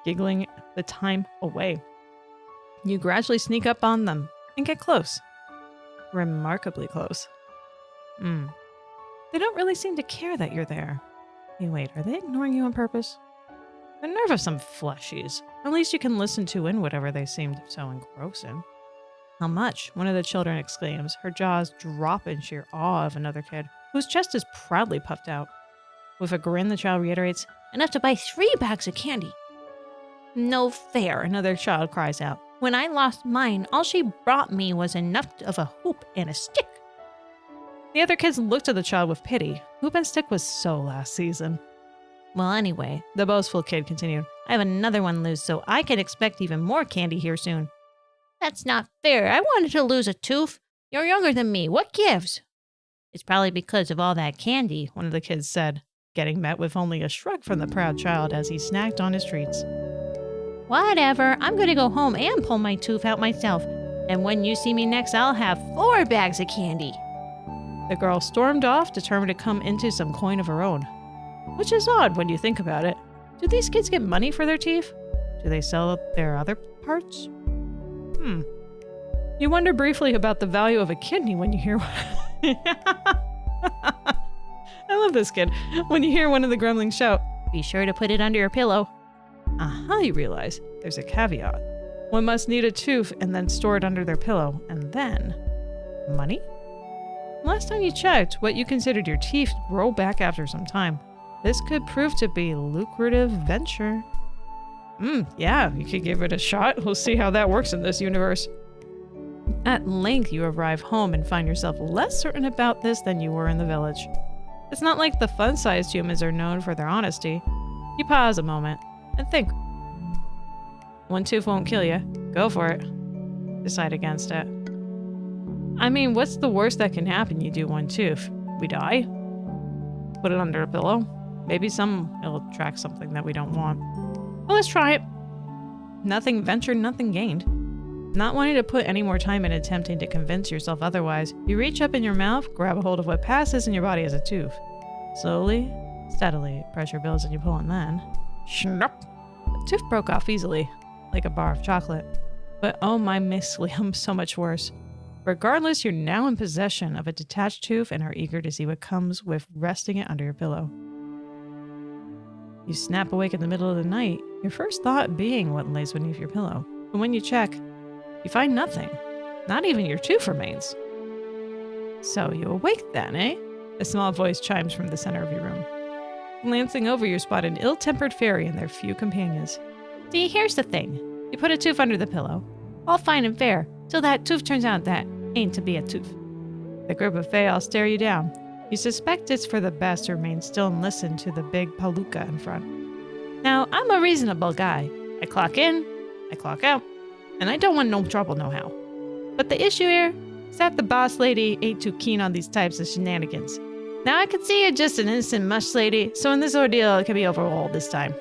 S1: Giggling the time away. You gradually sneak up on them and get close. Remarkably close. They don't really seem to care that you're there. Hey, wait, are they ignoring you on purpose? The nerve of some fleshies. At least you can listen to in whatever they seemed so engrossing. How much? One of the children exclaims, her jaws drop in sheer awe of another kid, whose chest is proudly puffed out. With a grin, the child reiterates, enough to buy 3 bags of candy.
S2: No fair, another child cries out. When I lost mine, all she brought me was enough of a hoop and a stick.
S1: The other kids looked at the child with pity. Hoop and stick was so last season.
S2: Well, anyway,
S1: The boastful kid continued,
S2: I have another one loose, so I can expect even more candy here soon. That's not fair. I wanted to lose a tooth. You're younger than me. What gives? It's probably because of all that candy,
S1: one of the kids said, getting met with only a shrug from the proud child as he snacked on his treats.
S2: Whatever. I'm going to go home and pull my tooth out myself. And when you see me next, I'll have 4 bags of candy.
S1: The girl stormed off, determined to come into some coin of her own. Which is odd when you think about it. Do these kids get money for their teeth? Do they sell their other parts? You wonder briefly about the value of a kidney when you hear... I love this kid. When you hear one of the gremlins shout,
S2: be sure to put it under your pillow.
S1: Aha, you realize there's a caveat. One must need a tooth and then store it under their pillow, and then... Money? Last time you checked, what you considered your teeth grow back after some time. This could prove to be a lucrative venture. Yeah, you could give it a shot. We'll see how that works in this universe. At length, you arrive home and find yourself less certain about this than you were in the village. It's not like the fun-sized humans are known for their honesty. You pause a moment and think. One tooth won't kill you. Go for it. Decide against it. I mean, what's the worst that can happen? You do one tooth. We die? Put it under a pillow. Maybe it'll attract something that we don't want. Well, let's try it. Nothing ventured, nothing gained. Not wanting to put any more time in attempting to convince yourself otherwise, you reach up in your mouth, grab a hold of what passes in your body as a tooth. Slowly, steadily, pressure builds and you pull, and then... Snap! The tooth broke off easily, like a bar of chocolate. But oh my mycelium, so much worse. Regardless, you're now in possession of a detached tooth and are eager to see what comes with resting it under your pillow. You snap awake in the middle of the night, your first thought being what lays beneath your pillow. But when you check, you find nothing. Not even your tooth remains. So you awake then, eh? A small voice chimes from the center of your room. Glancing over, you spot an ill-tempered fairy and their few companions.
S2: See, here's the thing. You put a tooth under the pillow. All fine and fair, till that tooth turns out that ain't to be a tooth.
S1: The group of fae all stare you down. You suspect it's for the best to remain still and listen to the big palooka in front.
S2: Now, I'm a reasonable guy. I clock in, I clock out, and I don't want no trouble no how. But the issue here is that the boss lady ain't too keen on these types of shenanigans. Now, I can see you're just an innocent mush lady, so in this ordeal, it can be over all this time.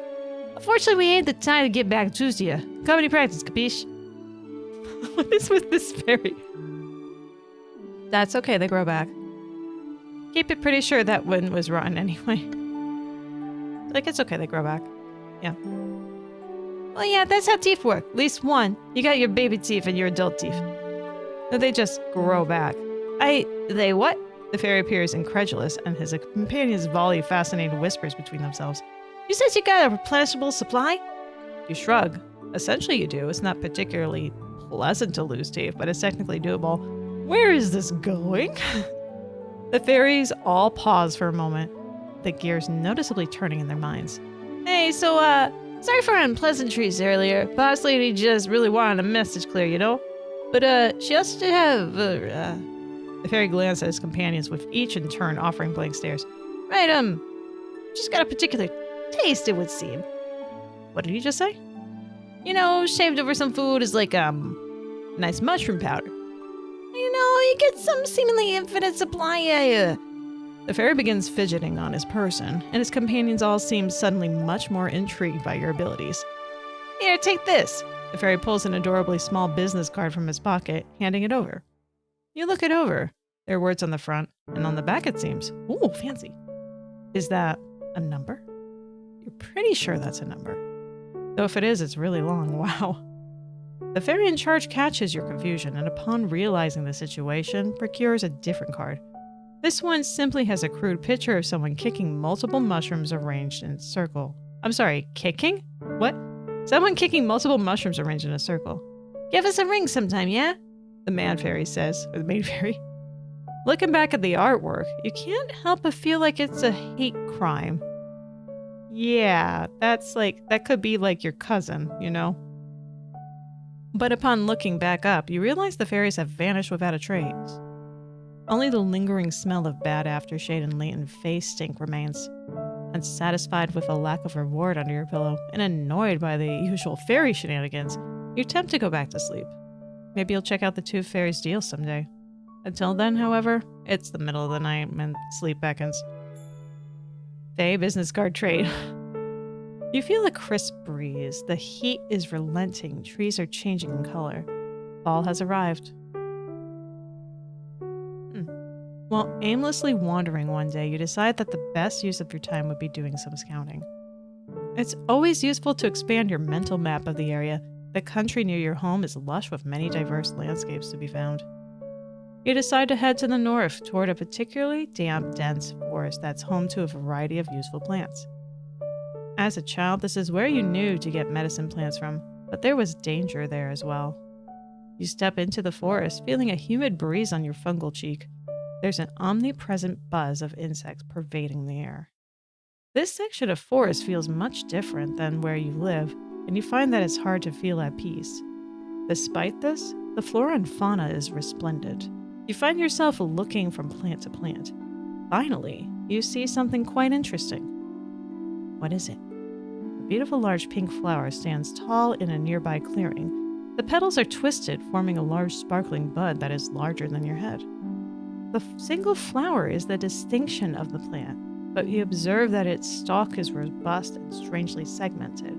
S2: Unfortunately, we ain't the time to get back to you. Comedy practice, capiche?
S1: What is with this fairy? That's okay, they grow back. Keep it pretty sure that one was rotten anyway. Like, it's okay, they grow back. Yeah.
S2: Well, yeah, that's how teeth work. At least one. You got your baby teeth and your adult teeth.
S1: No, they just grow back.
S2: They what?
S1: The fairy appears incredulous, and his companions volley fascinated whispers between themselves.
S2: You says you got a replenishable supply?
S1: You shrug. Essentially, you do. It's not particularly pleasant to lose teeth, but it's technically doable. Where is this going? The fairies all pause for a moment, the gears noticeably turning in their minds.
S2: Hey, so, sorry for unpleasantries earlier. Boss lady just really wanted a message clear, you know? But, she also did have,
S1: The fairy glanced at his companions, with each in turn offering blank stares.
S2: Right, just got a particular taste, it would seem.
S1: What did you just say?
S2: You know, shaved over some food is like, nice mushroom powder. You know, you get some seemingly infinite supply,
S1: The fairy begins fidgeting on his person, and his companions all seem suddenly much more intrigued by your abilities.
S2: Here, take this.
S1: The fairy pulls an adorably small business card from his pocket, handing it over. You look it over. There are words on the front, and on the back it seems. Ooh, fancy. Is that a number? You're pretty sure that's a number. Though if it is, it's really long. Wow. The fairy in charge catches your confusion, and upon realizing the situation, procures a different card. This one simply has a crude picture of someone kicking multiple mushrooms arranged in a circle. I'm sorry, kicking? What? Someone kicking multiple mushrooms arranged in a circle.
S2: Give us a ring sometime, yeah?
S1: The man fairy says, or the maid fairy. Looking back at the artwork, you can't help but feel like it's a hate crime. Yeah, that could be like your cousin, you know? But upon looking back up, you realize the fairies have vanished without a trace. Only the lingering smell of bad aftershade and latent face stink remains. Unsatisfied with a lack of reward under your pillow, and annoyed by the usual fairy shenanigans, you attempt to go back to sleep. Maybe you'll check out the Tooth Fairy's deal someday. Until then, however, it's the middle of the night and sleep beckons. Fae business card trade. You feel a crisp breeze. The heat is relenting. Trees are changing in color. Fall has arrived. While aimlessly wandering one day, you decide that the best use of your time would be doing some scouting. It's always useful to expand your mental map of the area. The country near your home is lush with many diverse landscapes to be found. You decide to head to the north toward a particularly damp, dense forest that's home to a variety of useful plants. As a child, this is where you knew to get medicine plants from, but there was danger there as well. You step into the forest, feeling a humid breeze on your fungal cheek. There's an omnipresent buzz of insects pervading the air. This section of forest feels much different than where you live. and you find that it's hard to feel at peace. Despite this, the flora and fauna is resplendent. You find yourself looking from plant to plant. Finally, you see something quite interesting. What is it? A beautiful large pink flower stands tall in a nearby clearing. The petals are twisted, forming a large sparkling bud that is larger than your head. The single flower is the distinction of the plant, but you observe that its stalk is robust and strangely segmented.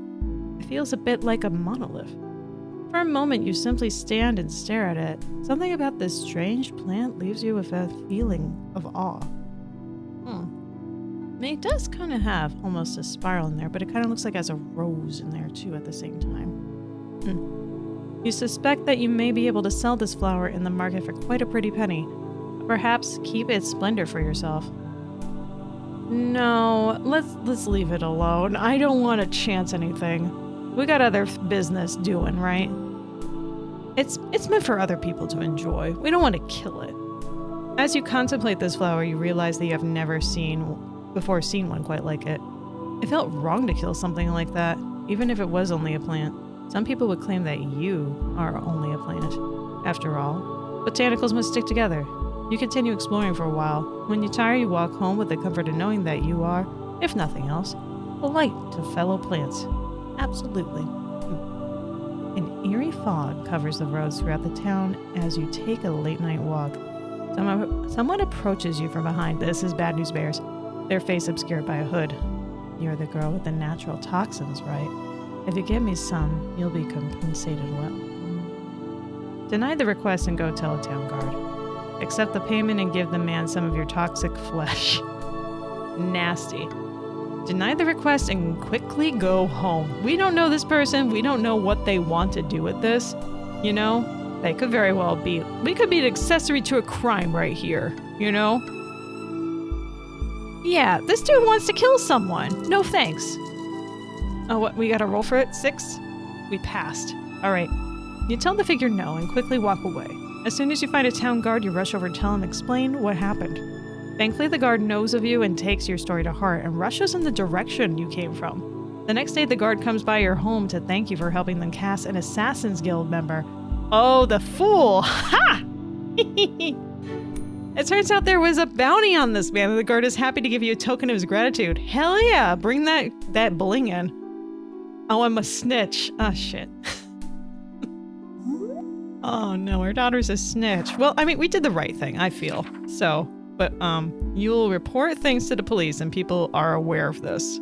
S1: It feels a bit like a monolith. For a moment, you simply stand and stare at it. Something about this strange plant leaves you with a feeling of awe. I mean, it does kind of have almost a spiral in there, but it kind of looks like it has a rose in there too at the same time. You suspect that you may be able to sell this flower in the market for quite a pretty penny. Perhaps keep its splendor for yourself. No, let's leave it alone. I don't want to chance anything. We got other business doing, right? It's meant for other people to enjoy. We don't want to kill it. As you contemplate this flower, you realize that you have never seen one quite like it. It felt wrong to kill something like that, even if it was only a plant. Some people would claim that you are only a plant. After all, botanicals must stick together. You continue exploring for a while. When you tire, you walk home with the comfort of knowing that you are, if nothing else, a light to fellow plants. Absolutely. An eerie fog covers the roads throughout the town as you take a late-night walk. Someone approaches you from behind. This is Bad News Bears. Their face obscured by a hood. You're the girl with the natural toxins, right? If you give me some, you'll be compensated well. Deny the request and go tell a town guard. Accept the payment and give the man some of your toxic flesh. Nasty. Deny the request and quickly go home. We don't know this person. We don't know what they want to do with this. You know? They could very well be. We could be an accessory to a crime right here. You know? Yeah, this dude wants to kill someone. No thanks. Oh, what? We gotta roll for it? 6? We passed. Alright. You tell the figure no and quickly walk away. As soon as you find a town guard, you rush over and tell him, explain what happened. Thankfully, the guard knows of you and takes your story to heart and rushes in the direction you came from. The next day, the guard comes by your home to thank you for helping them cast an Assassin's Guild member. Oh, the fool! Ha! It turns out there was a bounty on this man, and the guard is happy to give you a token of his gratitude. Hell yeah! Bring that bling in. Oh, I'm a snitch. Oh, shit. Oh no, our daughter's a snitch. Well, I mean, we did the right thing, I feel. So, but you'll report things to the police and people are aware of this.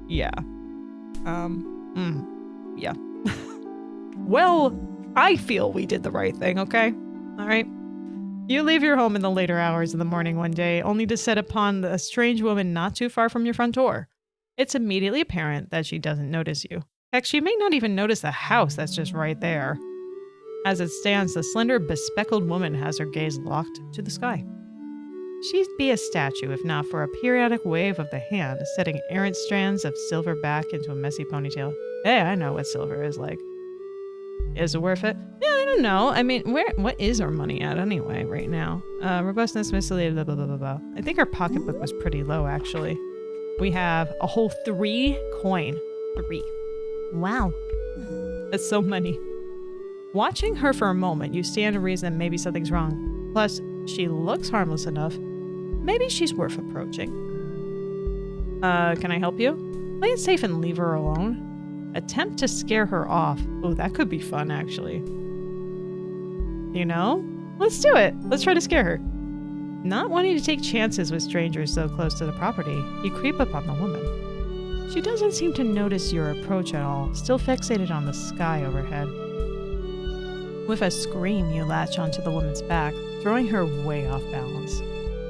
S1: Yeah. Yeah. Well, I feel we did the right thing, okay? All right. You leave your home in the later hours of the morning one day, only to set upon a strange woman not too far from your front door. It's immediately apparent that she doesn't notice you. Heck, she may not even notice the house that's just right there. As it stands, the slender, bespectacled woman has her gaze locked to the sky. She'd be a statue if not for a periodic wave of the hand, setting errant strands of silver back into a messy ponytail. Hey, I know what silver is like. Is it worth it? Yeah, I don't know. I mean, what is our money at anyway right now? Robustness, miscellaneous, blah, blah, blah, blah, blah. I think our pocketbook was pretty low, actually. We have a whole 3 coin. 3. Wow. That's so many. Watching her for a moment, you stand to reason that maybe something's wrong. Plus, she looks harmless enough. Maybe she's worth approaching. Can I help you? Play it safe and leave her alone. Attempt to scare her off. Oh, that could be fun, actually. You know? Let's do it. Let's try to scare her. Not wanting to take chances with strangers so close to the property, you creep up on the woman. She doesn't seem to notice your approach at all, still fixated on the sky overhead. With a scream, you latch onto the woman's back, throwing her way off balance.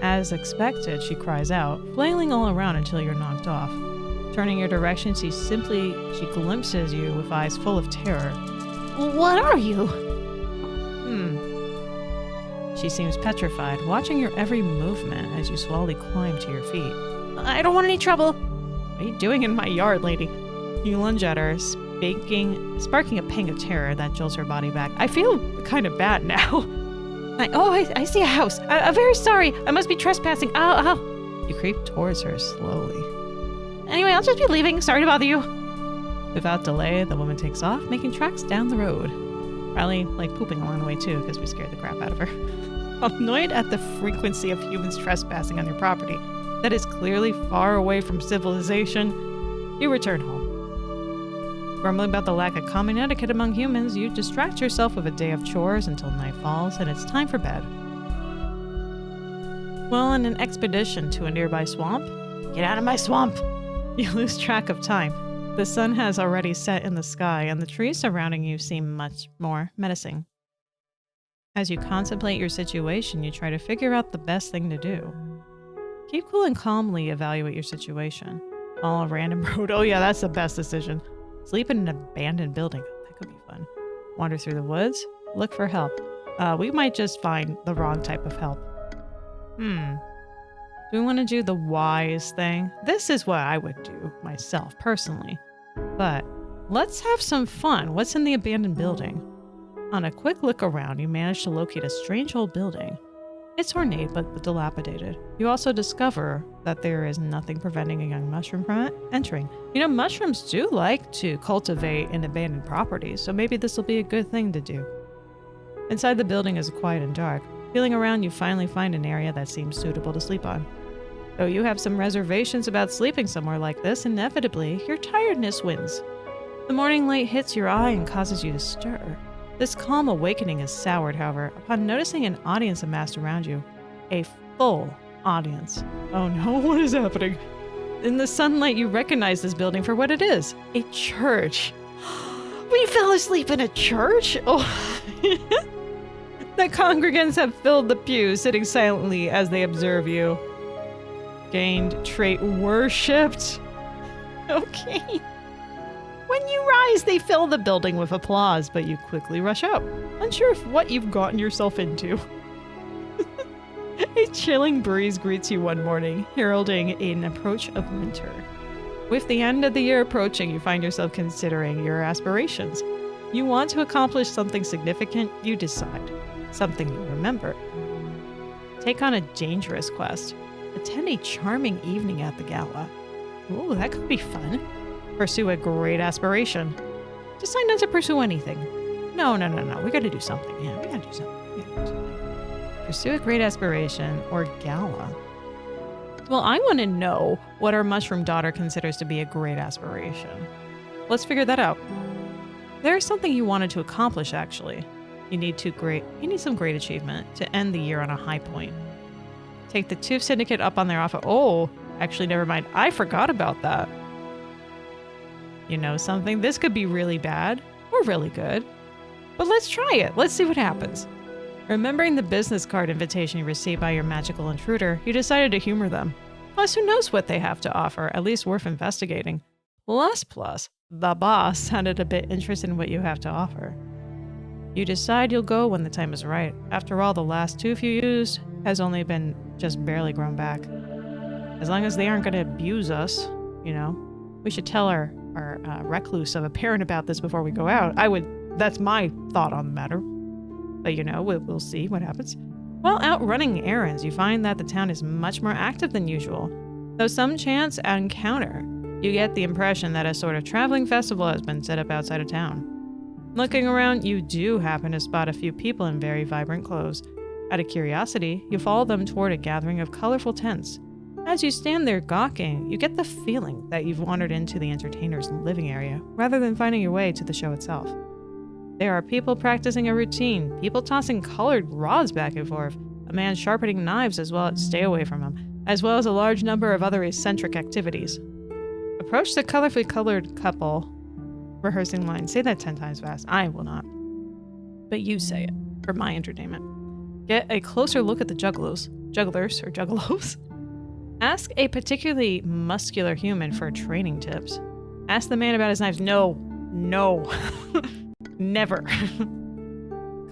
S1: As expected, she cries out, flailing all around until you're knocked off. Turning your direction, she glimpses you with eyes full of terror.
S2: What are you?
S1: She seems petrified, watching your every movement as you slowly climb to your feet.
S2: I don't want any trouble.
S1: What are you doing in my yard, lady? You lunge at her, sparking a pang of terror that jolts her body back. I feel kind of bad now.
S2: I see a house. I'm very sorry. I must be trespassing.
S1: You creep towards her slowly.
S2: Anyway, I'll just be leaving. Sorry to bother you.
S1: Without delay, the woman takes off, making tracks down the road. Probably like pooping along the way too, because we scared the crap out of her. Annoyed at the frequency of humans trespassing on your property that is clearly far away from civilization, you return home. Grumbling about the lack of common etiquette among humans, you distract yourself with a day of chores until night falls and it's time for bed. Well, on an expedition to a nearby swamp, get out of my swamp! You lose track of time. The sun has already set in the sky and the trees surrounding you seem much more menacing. As you contemplate your situation, you try to figure out the best thing to do. Keep cool and calmly evaluate your situation. Follow a random road. Oh yeah, that's the best decision. Sleep in an abandoned building. That could be fun. Wander through the woods. Look for help. We might just find the wrong type of help. Do we want to do the wise thing? This is what I would do myself, personally. But let's have some fun. What's in the abandoned building? On a quick look around, you manage to locate a strange old building. It's ornate but dilapidated. You also discover that there is nothing preventing a young mushroom from entering. You know, mushrooms do like to cultivate in abandoned properties, so maybe this will be a good thing to do. Inside the building is quiet and dark. Feeling around, you finally find an area that seems suitable to sleep on. Though you have some reservations about sleeping somewhere like this, inevitably, your tiredness wins. The morning light hits your eye and causes you to stir. This calm awakening is soured, however, upon noticing an audience amassed around you. A full audience. Oh no, what is happening? In the sunlight, you recognize this building for what it is. A church.
S2: We fell asleep in a church?
S1: Oh. The congregants have filled the pews, sitting silently as they observe you. Gained trait worshipped. Okay. When you rise, they fill the building with applause, but you quickly rush out, unsure of what you've gotten yourself into. A chilling breeze greets you one morning, heralding an approach of winter. With the end of the year approaching, you find yourself considering your aspirations. You want to accomplish something significant, you decide. Something you remember. Take on a dangerous quest. Attend a charming evening at the gala. Ooh, that could be fun. Pursue a great aspiration. Decide not to pursue anything. No. We gotta do something. Yeah, we gotta do something. Pursue a great aspiration or gala. Well, I want to know what our mushroom daughter considers to be a great aspiration. Let's figure that out. There's something you wanted to accomplish, actually. You need some great achievement to end the year on a high point. Take the Tooth Syndicate up on their offer. Oh, actually, never mind. I forgot about that. You know something? This could be really bad or really good. But let's try it. Let's see what happens. Remembering the business card invitation you received by your magical intruder, you decided to humor them. Plus, who knows what they have to offer, at least worth investigating. Plus, the boss sounded a bit interested in what you have to offer. You decide you'll go when the time is right. After all, the last tooth you used has only been just barely grown back. As long as they aren't going to abuse us, you know. We should tell our recluse of a parent about this before we go out. That's my thought on the matter. But you know, we'll see what happens. While out running errands, you find that the town is much more active than usual. Though some chance encounter, you get the impression that a sort of traveling festival has been set up outside of town. Looking around, you do happen to spot a few people in very vibrant clothes. Out of curiosity, you follow them toward a gathering of colorful tents. As you stand there gawking, you get the feeling that you've wandered into the entertainer's living area, rather than finding your way to the show itself. There are people practicing a routine, people tossing colored rods back and forth, a man sharpening knives stay away from him, as well as a large number of other eccentric activities. Approach the colorfully colored couple, rehearsing lines. Say that 10 times fast. I will not. But you say it, for my entertainment. Get a closer look at the jugglers. Ask a particularly muscular human for training tips. Ask the man about his knives. No. Never.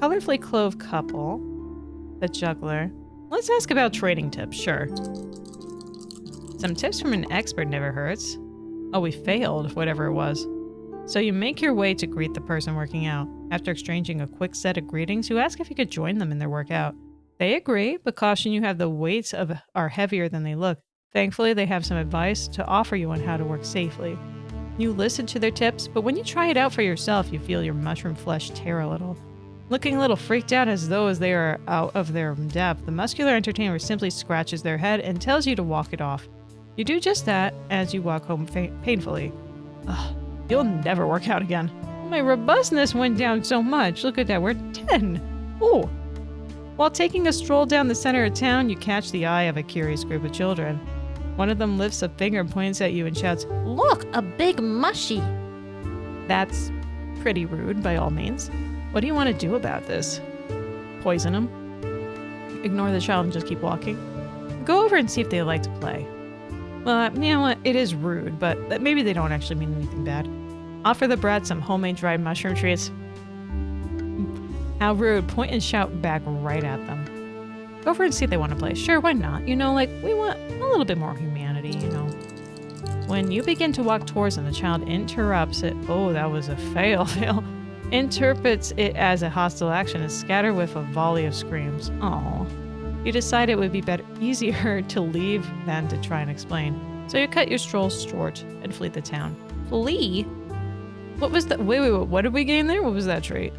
S1: Colorfully clothed couple. The juggler. Let's ask about training tips, sure. Some tips from an expert never hurts. Oh, we failed, whatever it was. So you make your way to greet the person working out. After exchanging a quick set of greetings, you ask if you could join them in their workout. They agree, but caution you have the weights are heavier than they look. Thankfully, they have some advice to offer you on how to work safely. You listen to their tips, but when you try it out for yourself, you feel your mushroom flesh tear a little. Looking a little freaked out as though they are out of their depth, the muscular entertainer simply scratches their head and tells you to walk it off. You do just that as you walk home painfully. Ugh, you'll never work out again. My robustness went down so much. Look at that, we're 10. Ooh. While taking a stroll down the center of town, you catch the eye of a curious group of children. One of them lifts a finger and points at you and shouts,
S2: Look, a big mushy.
S1: That's pretty rude by all means. What do you want to do about this? Poison him? Ignore the child and just keep walking? Go over and see if they like to play. Well, you know what? It is rude, but maybe they don't actually mean anything bad. Offer the brat some homemade dried mushroom treats. How rude. Point and shout back right at them. Go over and see if they want to play. Sure, why not? You know, like, we want a little bit more humanity, you know. When you begin to walk towards them, the child interrupts it. Oh, that was a fail. Interprets it as a hostile action and scatter with a volley of screams. Aww. You decide it would be easier to leave than to try and explain. So you cut your stroll short and flee the town. Flee? What was that? Wait, what did we gain there? What was that trait?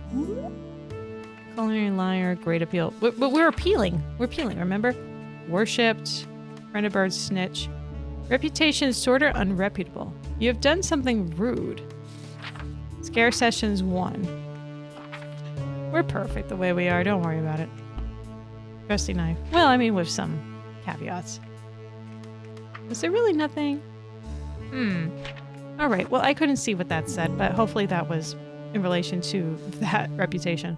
S1: Culinary liar, great appeal. But we're appealing. We're appealing, remember? Worshipped, friend of birds, snitch. Reputation sort of unreputable. You have done something rude. Scare sessions 1. We're perfect the way we are, don't worry about it. Trusty knife. Well, I mean, with some caveats. Was there really nothing? Alright, well, I couldn't see what that said, but hopefully that was in relation to that reputation.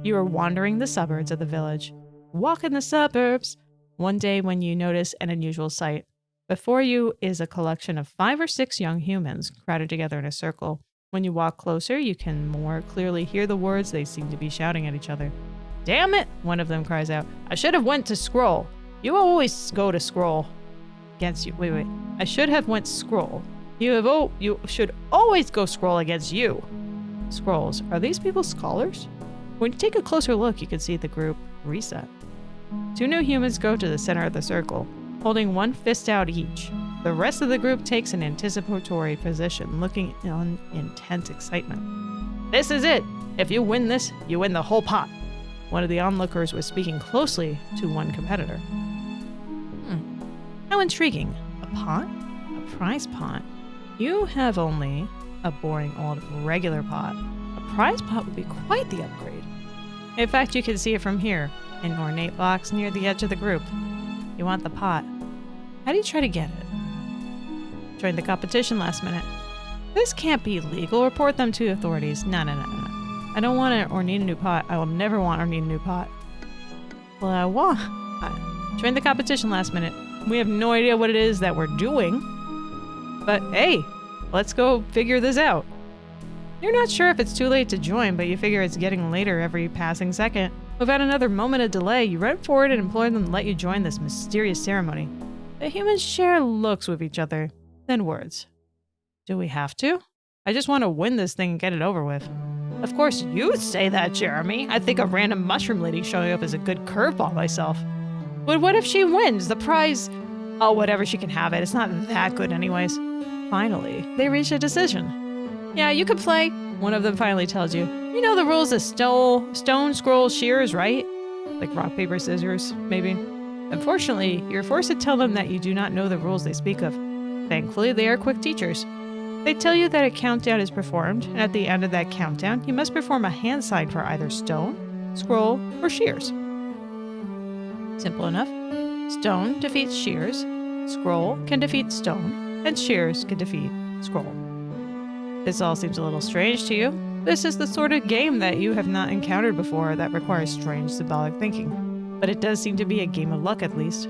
S1: You are wandering the suburbs of the village. Walk in the suburbs! One day when you notice an unusual sight. Before you is a collection of 5 or 6 young humans crowded together in a circle. When you walk closer, you can more clearly hear the words they seem to be shouting at each other. Damn it! One of them cries out. I should have went to scroll. You always go to scroll. Against you. Wait. I should have went scroll. You should always go scroll against you. Scrolls. Are these people scholars? When you take a closer look, you can see the group reset. 2 new humans go to the center of the circle, holding one fist out each. The rest of the group takes an anticipatory position, looking in intense excitement. This is it! If you win this, you win the whole pot. One of the onlookers was speaking closely to one competitor. How intriguing. A pot? A prize pot? You have only a boring old regular pot. A prize pot would be quite the upgrade. In fact, you can see it from here, an ornate box near the edge of the group. You want the pot. How do you try to get it? Joined the competition last minute. This can't be legal. Report them to authorities. No. I don't want it or need a new pot. I will never want or need a new pot. Well, I want. Joined the competition last minute. We have no idea what it is that we're doing. But hey, let's go figure this out. You're not sure if it's too late to join, but you figure it's getting later every passing second. Without another moment of delay, you run forward and implore them to let you join this mysterious ceremony. The humans share looks with each other, then words. Do we have to? I just want to win this thing and get it over with. Of course you'd say that, Jeremy. I think a random mushroom lady showing up is a good curveball myself. But what if she wins? The prize... Oh, whatever, she can have it. It's not that good anyways. Finally, they reach a decision. Yeah, you can play. One of them finally tells you. You know the rules of stone, scroll, shears, right? Like rock, paper, scissors, maybe. Unfortunately, you're forced to tell them that you do not know the rules they speak of. Thankfully, they are quick teachers. They tell you that a countdown is performed, and at the end of that countdown, you must perform a hand sign for either stone, scroll, or shears. Simple enough. Stone defeats shears, scroll can defeat stone, and shears can defeat scroll. This all seems a little strange to you. This is the sort of game that you have not encountered before that requires strange symbolic thinking. But it does seem to be a game of luck at least.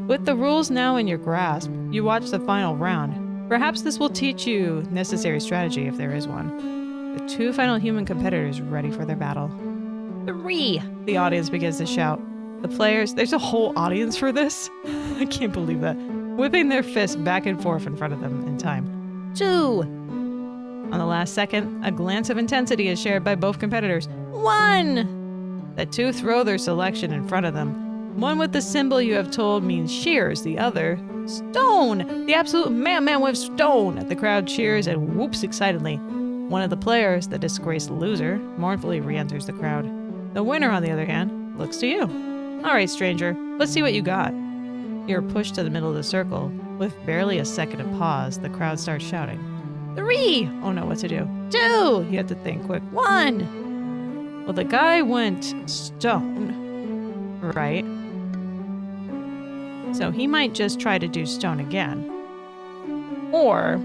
S1: With the rules now in your grasp, you watch the final round. Perhaps this will teach you necessary strategy if there is one. The 2 final human competitors ready for their battle. 3! The audience begins to shout. The players, there's a whole audience for this? I can't believe that. Whipping their fists back and forth in front of them in time. 2! On the last second, a glance of intensity is shared by both competitors. 1! The 2 throw their selection in front of them. One with the symbol you have told means shears, the other, stone! The absolute man with stone! The crowd cheers and whoops excitedly. One of the players, the disgraced loser, mournfully re-enters the crowd. The winner, on the other hand, looks to you. All right, stranger, let's see what you got. You're pushed to the middle of the circle. With barely a second of pause, the crowd starts shouting. 3! Oh no, what to do? 2! You have to think quick. 1! Well, the guy went stone, right? So he might just try to do stone again. Or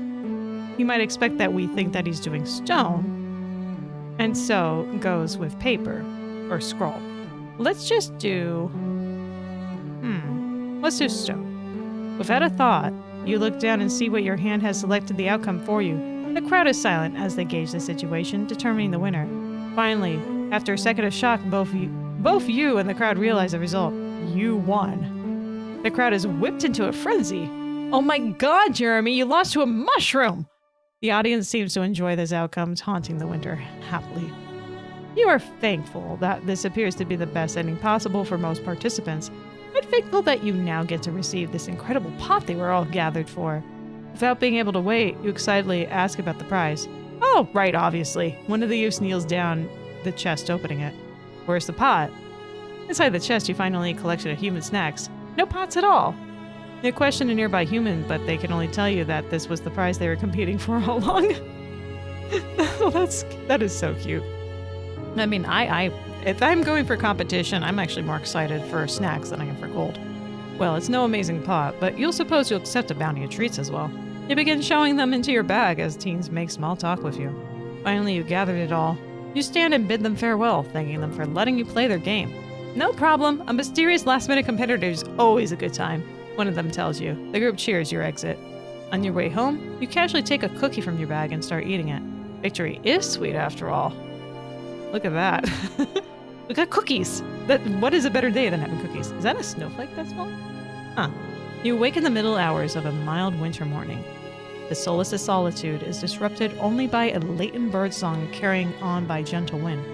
S1: he might expect that we think that he's doing stone, and so goes with paper or scroll. Let's just do... Let's do stone. Without a thought, you look down and see what your hand has selected the outcome for you. The crowd is silent as they gauge the situation, determining the winner. Finally, after a second of shock, both you and the crowd realize the result. You won. The crowd is whipped into a frenzy. Oh my god, Jeremy, you lost to a mushroom! The audience seems to enjoy this outcome, taunting the winner happily. You are thankful that this appears to be the best ending possible for most participants, but thankful that you now get to receive this incredible pot they were all gathered for. Without being able to wait, you excitedly ask about the prize. Oh, right, obviously. One of the youths kneels down the chest, opening it. Where's the pot? Inside the chest, you find only a collection of human snacks. No pots at all. You question a nearby human, but they can only tell you that this was the prize they were competing for all along. That is so cute. I mean, if I'm going for competition, I'm actually more excited for snacks than I am for gold. Well, it's no amazing pot, but you'll suppose you'll accept a bounty of treats as well. You begin showing them into your bag as teens make small talk with you. Finally, you gathered it all. You stand and bid them farewell, thanking them for letting you play their game. No problem, a mysterious last-minute competitor is always a good time, one of them tells you. The group cheers your exit. On your way home, you casually take a cookie from your bag and start eating it. Victory is sweet after all. Look at that. We got cookies! What is a better day than having cookies? Is that a snowflake that small? Huh. You awake in the middle hours of a mild winter morning. The solace of solitude is disrupted only by a latent birdsong carrying on by gentle wind.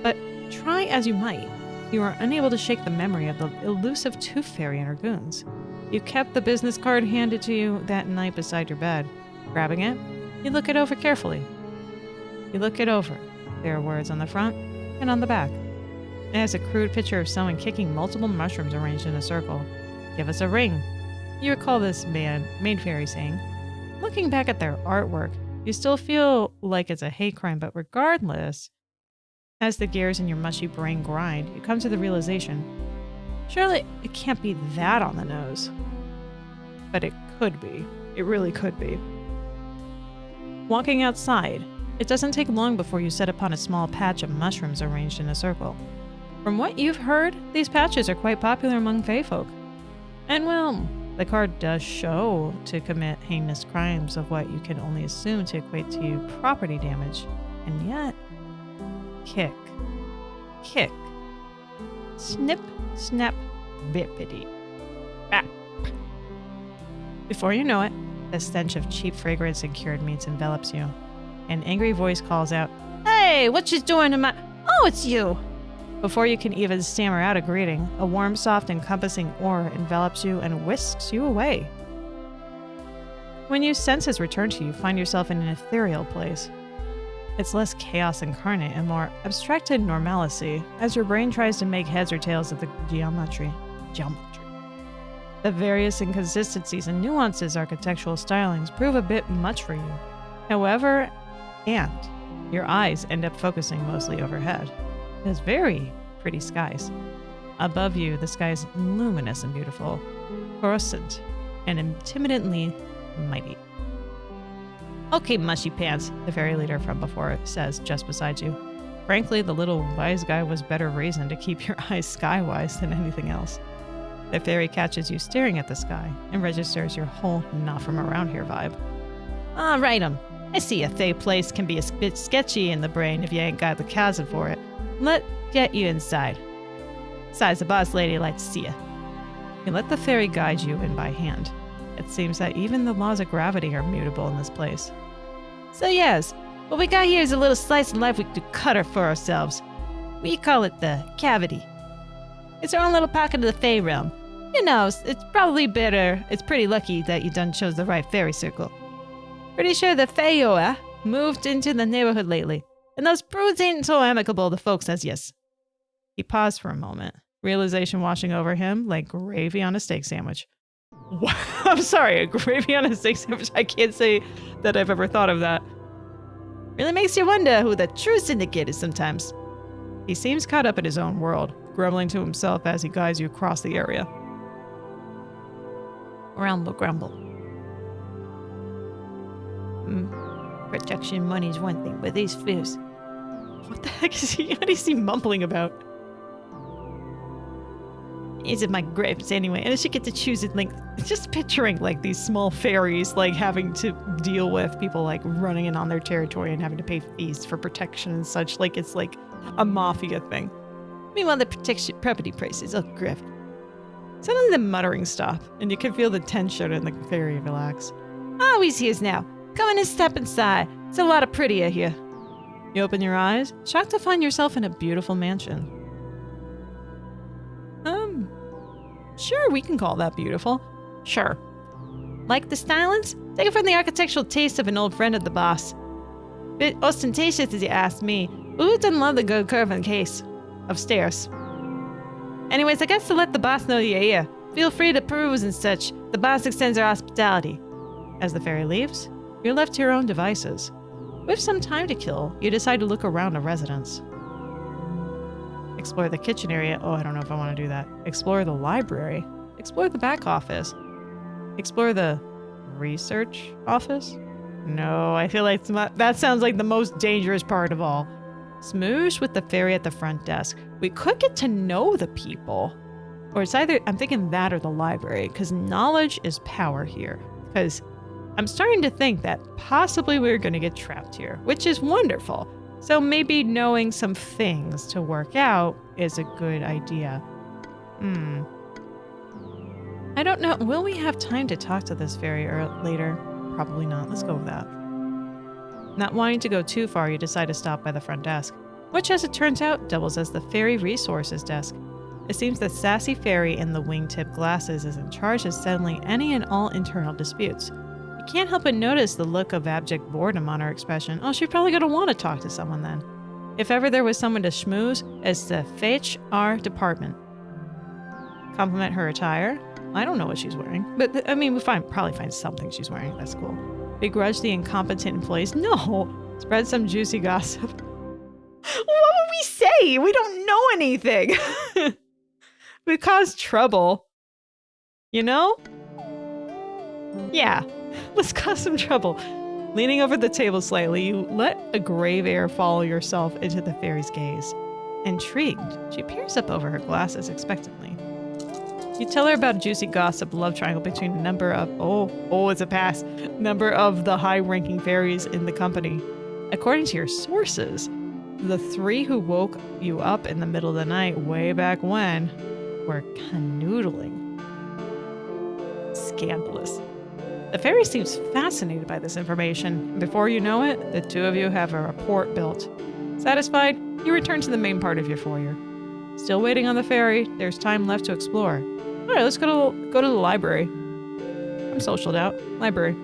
S1: But try as you might, you are unable to shake the memory of the elusive tooth fairy and her goons. You kept the business card handed to you that night beside your bed. Grabbing it, you look it over carefully. You look it over. There are words on the front and on the back. It has a crude picture of someone kicking multiple mushrooms arranged in a circle. Give us a ring. You recall this maid fairy saying. Looking back at their artwork, you still feel like it's a hate crime, but regardless, as the gears in your mushy brain grind, you come to the realization, surely it can't be that on the nose. But it could be. It really could be. Walking outside, it doesn't take long before you set upon a small patch of mushrooms arranged in a circle. From what you've heard, these patches are quite popular among fae folk. And well, the card does show to commit heinous crimes of what you can only assume to equate to property damage. And yet, kick, snip, snap, bippity, bap. Before you know it, the stench of cheap fragrance and cured meats envelops you. An angry voice calls out, "Hey, what you doing to my... Oh, it's you!" Before you can even stammer out a greeting, a warm, soft, encompassing aura envelops you and whisks you away. When your senses return to you, find yourself in an ethereal place. It's less chaos incarnate and more abstracted normalcy, as your brain tries to make heads or tails of the geometry. The various inconsistencies and nuances architectural stylings prove a bit much for you. However, your eyes end up focusing mostly overhead. It has very pretty skies. Above you, the sky is luminous and beautiful, fluorescent, and intimidatingly mighty. Okay, mushy pants, the fairy leader from before says just beside you. Frankly, the little wise guy was better reason to keep your eyes skywise than anything else. The fairy catches you staring at the sky and registers your whole not from around here vibe. All right, I see a fae place can be a bit sketchy in the brain if you ain't got the chasm for it. Let's get you inside. Besides, the boss lady likes to see you. You let the fairy guide you in by hand. It seems that even the laws of gravity are mutable in this place. So yes, what we got here is a little slice of life we could cut her for ourselves. We call it the cavity.
S3: It's her own little pocket of the Fey realm. You know, it's probably better. It's pretty lucky that you done chose the right fairy circle. Pretty sure the Fayoa moved into the neighborhood lately, and those broods ain't so amicable to folks as yes. He paused for a moment, realization washing over him like gravy on a steak sandwich. I'm sorry, a gravy on a steak sandwich? I can't say that I've ever thought of that. Really makes you wonder who the true syndicate is sometimes. He seems caught up in his own world, grumbling to himself as he guides you across the area. Grumble, grumble. Protection money's one thing, but these fears. What the heck is he? What is he mumbling about? These are my grapes anyway, and I should get to choose it. Like, just picturing like these small fairies like having to deal with people like running in on their territory and having to pay fees for protection and such. Like it's like a mafia thing. Meanwhile, the property prices, oh, griff. Suddenly the muttering stop, and you can feel the tension in the fairy relax. Oh, he's here now. Come in and step inside. It's a lot prettier here. You open your eyes, shocked to find yourself in a beautiful mansion. Sure, we can call that beautiful. Sure. Like the stylings? Take it from the architectural taste of an old friend of the boss. Bit ostentatious, as you asked me. Who doesn't love the good curve and case of stairs? Anyways, I guess to let the boss know you're here. Feel free to peruse and such. The boss extends our hospitality. As the fairy leaves, you're left to your own devices. With some time to kill, you decide to look around a residence. Explore the kitchen area. Oh, I don't know if I want to do that. Explore the library. Explore the back office. Explore the research office. No, I feel like that sounds like the most dangerous part of all. Smoosh with the fairy at the front desk. We could get to know the people. Or it's either, I'm thinking that or the library, because knowledge is power here. Because I'm starting to think that possibly we're going to get trapped here, which is wonderful. So maybe knowing some things to work out is a good idea. I don't know. Will we have time to talk to this fairy later? Probably not. Let's go with that. Not wanting to go too far, you decide to stop by the front desk, which as it turns out doubles as the fairy resources desk. It seems the sassy fairy in the wingtip glasses is in charge of settling any and all internal disputes. You can't help but notice the look of abject boredom on her expression. Oh, she's probably going to want to talk to someone then. If ever there was someone to schmooze, it's the HR department. Compliment her attire. I don't know what she's wearing, but I mean, we'll probably find something she's wearing. That's cool. Begrudge the incompetent employees. No! Spread some juicy gossip. What would we say? We don't know anything. We cause trouble. You know? Yeah. Let's cause some trouble. Leaning over the table slightly, you let a grave air follow yourself into the fairy's gaze. Intrigued, she peers up over her glasses expectantly. You tell her about juicy gossip love triangle between a number of, it's a pass, number of the high-ranking fairies in the company. According to your sources, the three who woke you up in the middle of the night way back when were canoodling. Scandalous. The fairy seems fascinated by this information. Before you know it, the two of you have a rapport built. Satisfied, you return to the main part of your foyer. Still waiting on the fairy, there's time left to explore. All right, let's go to the library. I'm socialed out. Library.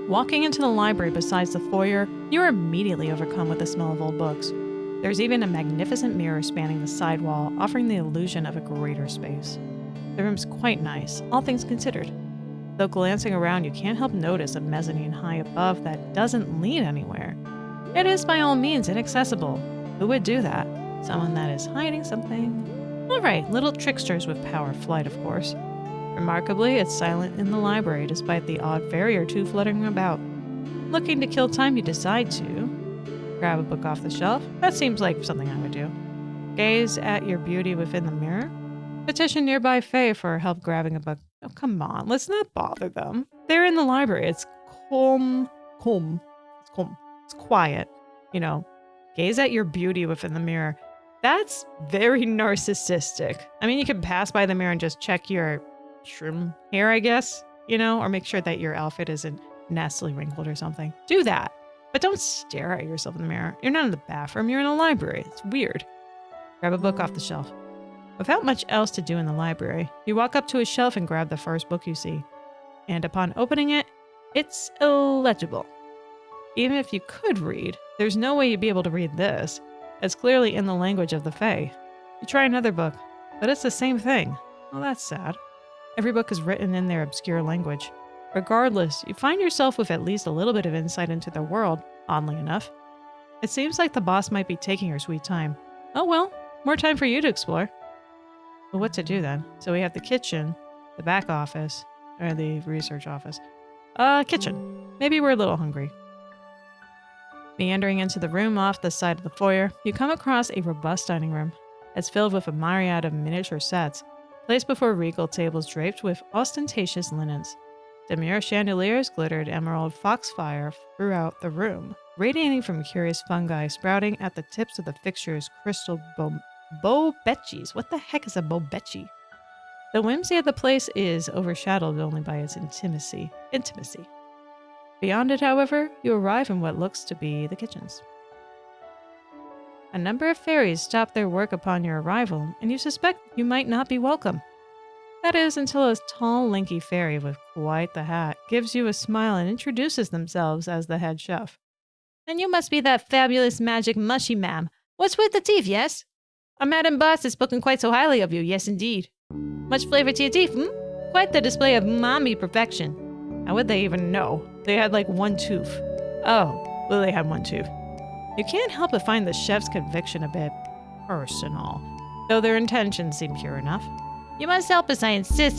S3: Walking into the library besides the foyer, you are immediately overcome with the smell of old books. There's even a magnificent mirror spanning the side wall, offering the illusion of a greater space. The room's quite nice, all things considered. Though glancing around, you can't help notice a mezzanine high above that doesn't lead anywhere. It is by all means inaccessible. Who would do that? Someone that is hiding something. Alright, little tricksters with power flight, of course. Remarkably, it's silent in the library despite the odd fairy or two fluttering about. Looking to kill time, you decide to grab a book off the shelf. That seems like something I would do. Gaze at your beauty within the mirror. Petition nearby fae for help grabbing a book. Oh, come on, let's not bother them. They're in the library. It's It's quiet. You know, gaze at your beauty within the mirror. That's very narcissistic. I mean, you can pass by the mirror and just check your trim hair, I guess, you know, or make sure that your outfit isn't nastily wrinkled or something. Do that. But don't stare at yourself in the mirror. You're not in the bathroom, you're in a library. It's weird. Grab a book off the shelf. Without much else to do in the library, you walk up to a shelf and grab the first book you see. And upon opening it, it's illegible. Even if you could read, there's no way you'd be able to read this. It's clearly in the language of the Fae. You try another book, but it's the same thing. Well, that's sad. Every book is written in their obscure language. Regardless, you find yourself with at least a little bit of insight into their world, oddly enough. It seems like the boss might be taking her sweet time. Oh well, more time for you to explore. Well, what to do then? So we have the kitchen, the back office, or the research office. Kitchen. Maybe we're a little hungry. Meandering into the room off the side of the foyer, you come across a robust dining room. It's filled with a myriad of miniature sets, placed before regal tables draped with ostentatious linens. Demure chandeliers glittered emerald foxfire throughout the room, radiating from curious fungi sprouting at the tips of the fixture's crystal bobecchis. What the heck is a bobecchi? The whimsy of the place is overshadowed only by its intimacy. Beyond it, however, you arrive in what looks to be the kitchens. A number of fairies stop their work upon your arrival, and you suspect you might not be welcome. That is, until a tall, lanky fairy with quite the hat gives you a smile and introduces themselves as the head chef.
S2: And you must be that fabulous magic mushy ma'am. What's with the teeth, yes? Our Madam Boss has spoken quite so highly of you, yes indeed. Much flavor to your teeth, Quite the display of mommy perfection.
S3: How would they even know? They had like one tooth. Oh, well, they had one tooth. You can't help but find the chef's conviction a bit personal, though their intentions seem pure enough.
S2: You must help us, I insist,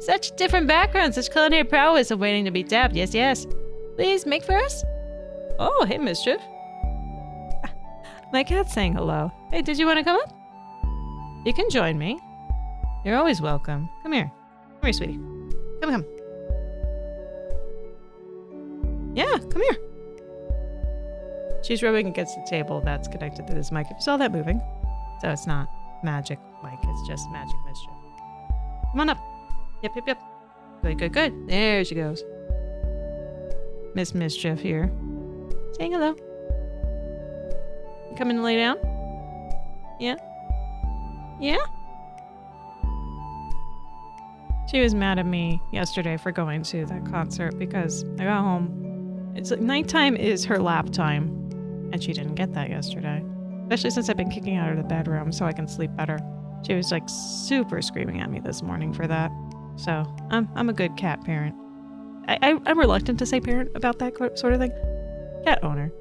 S2: Such different backgrounds, such culinary prowess awaiting to be tapped, yes. Please, make for us?
S3: Oh, hey, Mischief. My cat's saying hello. Hey, did you want to come up? You can join me. You're always welcome. Come here, sweetie. Come. Yeah, come here. She's rubbing against the table that's connected to this mic. If you saw that moving. So it's not magic mic, it's just magic mischief. Come on up. Yep. Good. There she goes. Miss Mischief here. Saying hello. You coming to lay down? Yeah? She was mad at me yesterday for going to that concert because I got home. It's like nighttime is her lap time, and she didn't get that yesterday. Especially since I've been kicking out of the bedroom so I can sleep better. She was like super screaming at me this morning for that. So I'm a good cat parent. I'm reluctant to say parent about that sort of thing. Cat owner.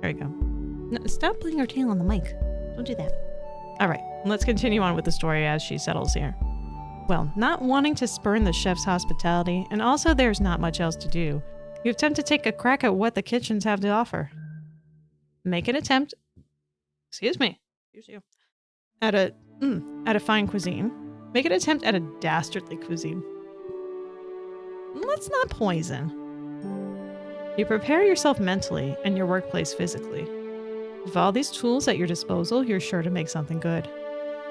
S3: There you go.
S2: No, stop putting your tail on the mic. Don't do that.
S3: All right, let's continue on with the story as she settles here. Well, not wanting to spurn the chef's hospitality, and also there's not much else to do, you attempt to take a crack at what the kitchens have to offer. Make an attempt. Excuse me. At a fine cuisine. Make an attempt at a dastardly cuisine. Let's not poison. You prepare yourself mentally and your workplace physically. With all these tools at your disposal, you're sure to make something good.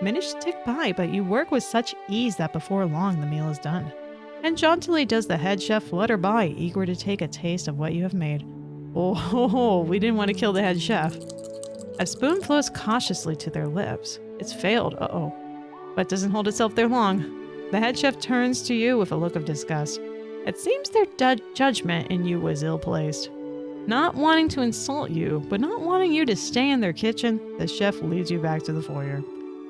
S3: Minutes tick by, but you work with such ease that before long the meal is done. And jauntily does the head chef flutter by, eager to take a taste of what you have made. Oh, we didn't want to kill the head chef. A spoon floats cautiously to their lips. It's failed, but doesn't hold itself there long. The head chef turns to you with a look of disgust. It seems their judgment in you was ill-placed. Not wanting to insult you, but not wanting you to stay in their kitchen, the chef leads you back to the foyer.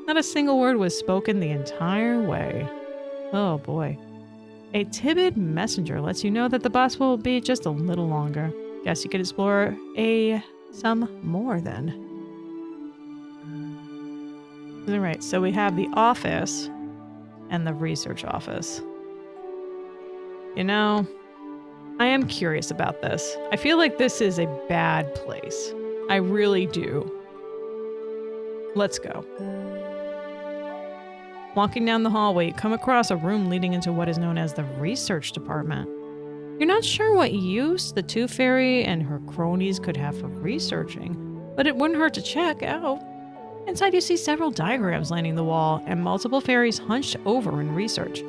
S3: Not a single word was spoken the entire way. Oh boy. A timid messenger lets you know that the boss will be just a little longer. Guess you could explore some more then. Alright, so we have the office and the research office. You know, I am curious about this. I feel like this is a bad place. I really do. Let's go. Walking down the hallway, you come across a room leading into what is known as the research department. You're not sure what use the Tooth Fairy and her cronies could have for researching, but it wouldn't hurt to check out. Inside you see several diagrams lining the wall and multiple fairies hunched over in research.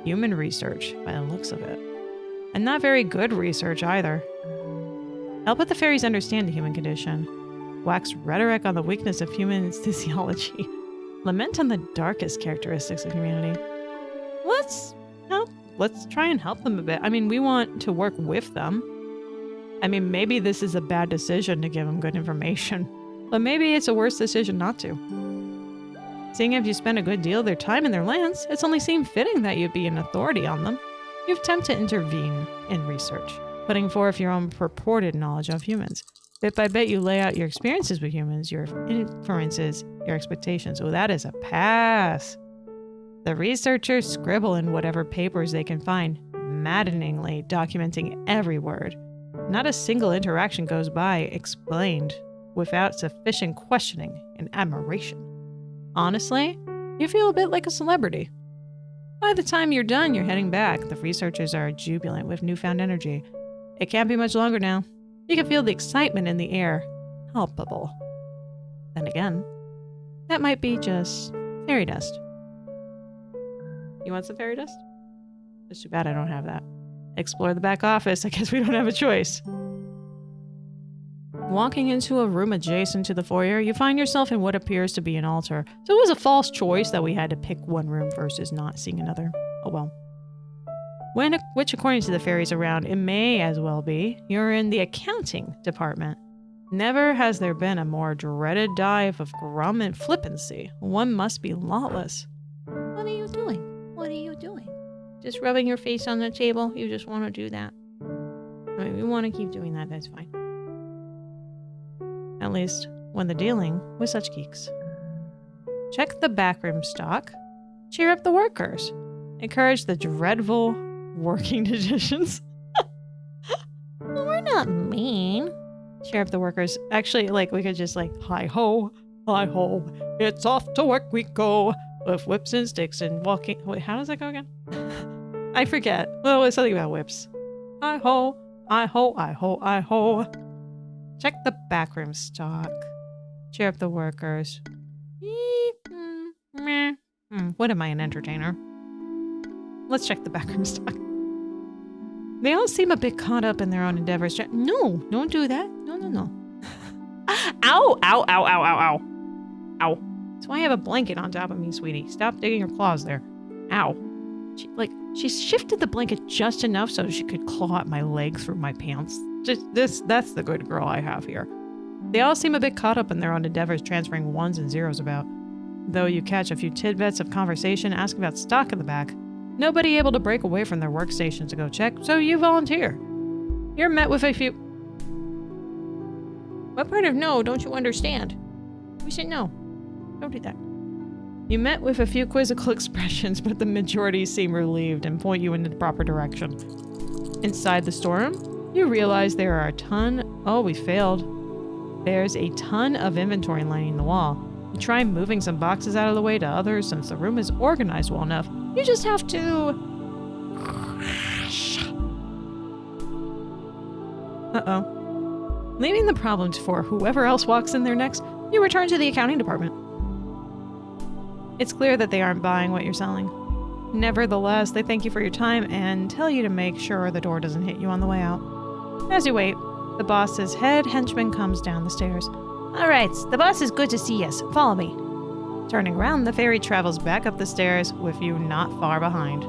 S3: Human research, by the looks of it. And not very good research either. Help with the fairies understand the human condition. wax rhetoric on the weakness of human physiology, lament on the darkest characteristics of humanity. Let's try and help them a bit. I mean, we want to work with them. I mean, maybe this is a bad decision to give them good information, but maybe it's a worse decision not to. Seeing if you spend a good deal of their time in their lands, it's only seemed fitting that you'd be an authority on them. You attempt to intervene in research, putting forth your own purported knowledge of humans. Bit by bit, you lay out your experiences with humans, your inferences, your expectations. Oh, that is a pass. The researchers scribble in whatever papers they can find, maddeningly documenting every word. Not a single interaction goes by explained without sufficient questioning and admiration. Honestly, you feel a bit like a celebrity. By the time you're done, you're heading back. The researchers are jubilant with newfound energy. It can't be much longer now. You can feel the excitement in the air. Palpable. Then again, that might be just fairy dust. You want some fairy dust? It's too bad I don't have that. Explore the back office. I guess we don't have a choice. Walking into a room adjacent to the foyer, you find yourself in what appears to be an altar. So it was a false choice that we had to pick one room versus not seeing another. Oh well. Which according to the fairies around, it may as well be. You're in the accounting department. Never has there been a more dreaded dive of grum and flippancy. One must be lawless.
S2: What are you doing? What are you doing? Just rubbing your face on the table? You just want to do that?
S3: I mean, we want to keep doing that, that's fine. At least when they're dealing with such geeks. Check the backroom stock. Cheer up the workers. Encourage the dreadful working conditions.
S2: Well, we're not mean.
S3: Cheer up the workers. Actually, like, we could just like, hi ho, it's off to work we go. With whips and sticks and walking. Wait, how does that go again? I forget. Well, it's something about whips. I ho, I ho, I ho, I ho. Check the backroom stock. Cheer up the workers. What am I, an entertainer? Let's check the backroom stock. They all seem a bit caught up in their own endeavors. No, don't do that. No. Ow, ow, ow, ow, ow, ow. Ow. So I have a blanket on top of me, sweetie. Stop digging your claws there. Ow. She shifted the blanket just enough so she could claw at my leg through my pants. That's the good girl I have here. They all seem a bit caught up in their own endeavors, transferring ones and zeros about. Though you catch a few tidbits of conversation asking about stock in the back, nobody able to break away from their workstation to go check, so you volunteer. You're met with a few... What part of no don't you understand? We said no. Don't do that. You met with a few quizzical expressions, but the majority seem relieved and point you in the proper direction. Inside the storeroom, you realize there are a ton... Oh, we failed. There's a ton of inventory lining the wall. You try moving some boxes out of the way to others since the room is organized well enough. You just have to... Uh-oh. Leaving the problems for whoever else walks in there next, you return to the accounting department. It's clear that they aren't buying what you're selling. Nevertheless, they thank you for your time and tell you to make sure the door doesn't hit you on the way out. As you wait, the boss's head henchman comes down the stairs.
S2: All right, the boss is good to see us. Follow me.
S3: Turning around, the fairy travels back up the stairs with you not far behind.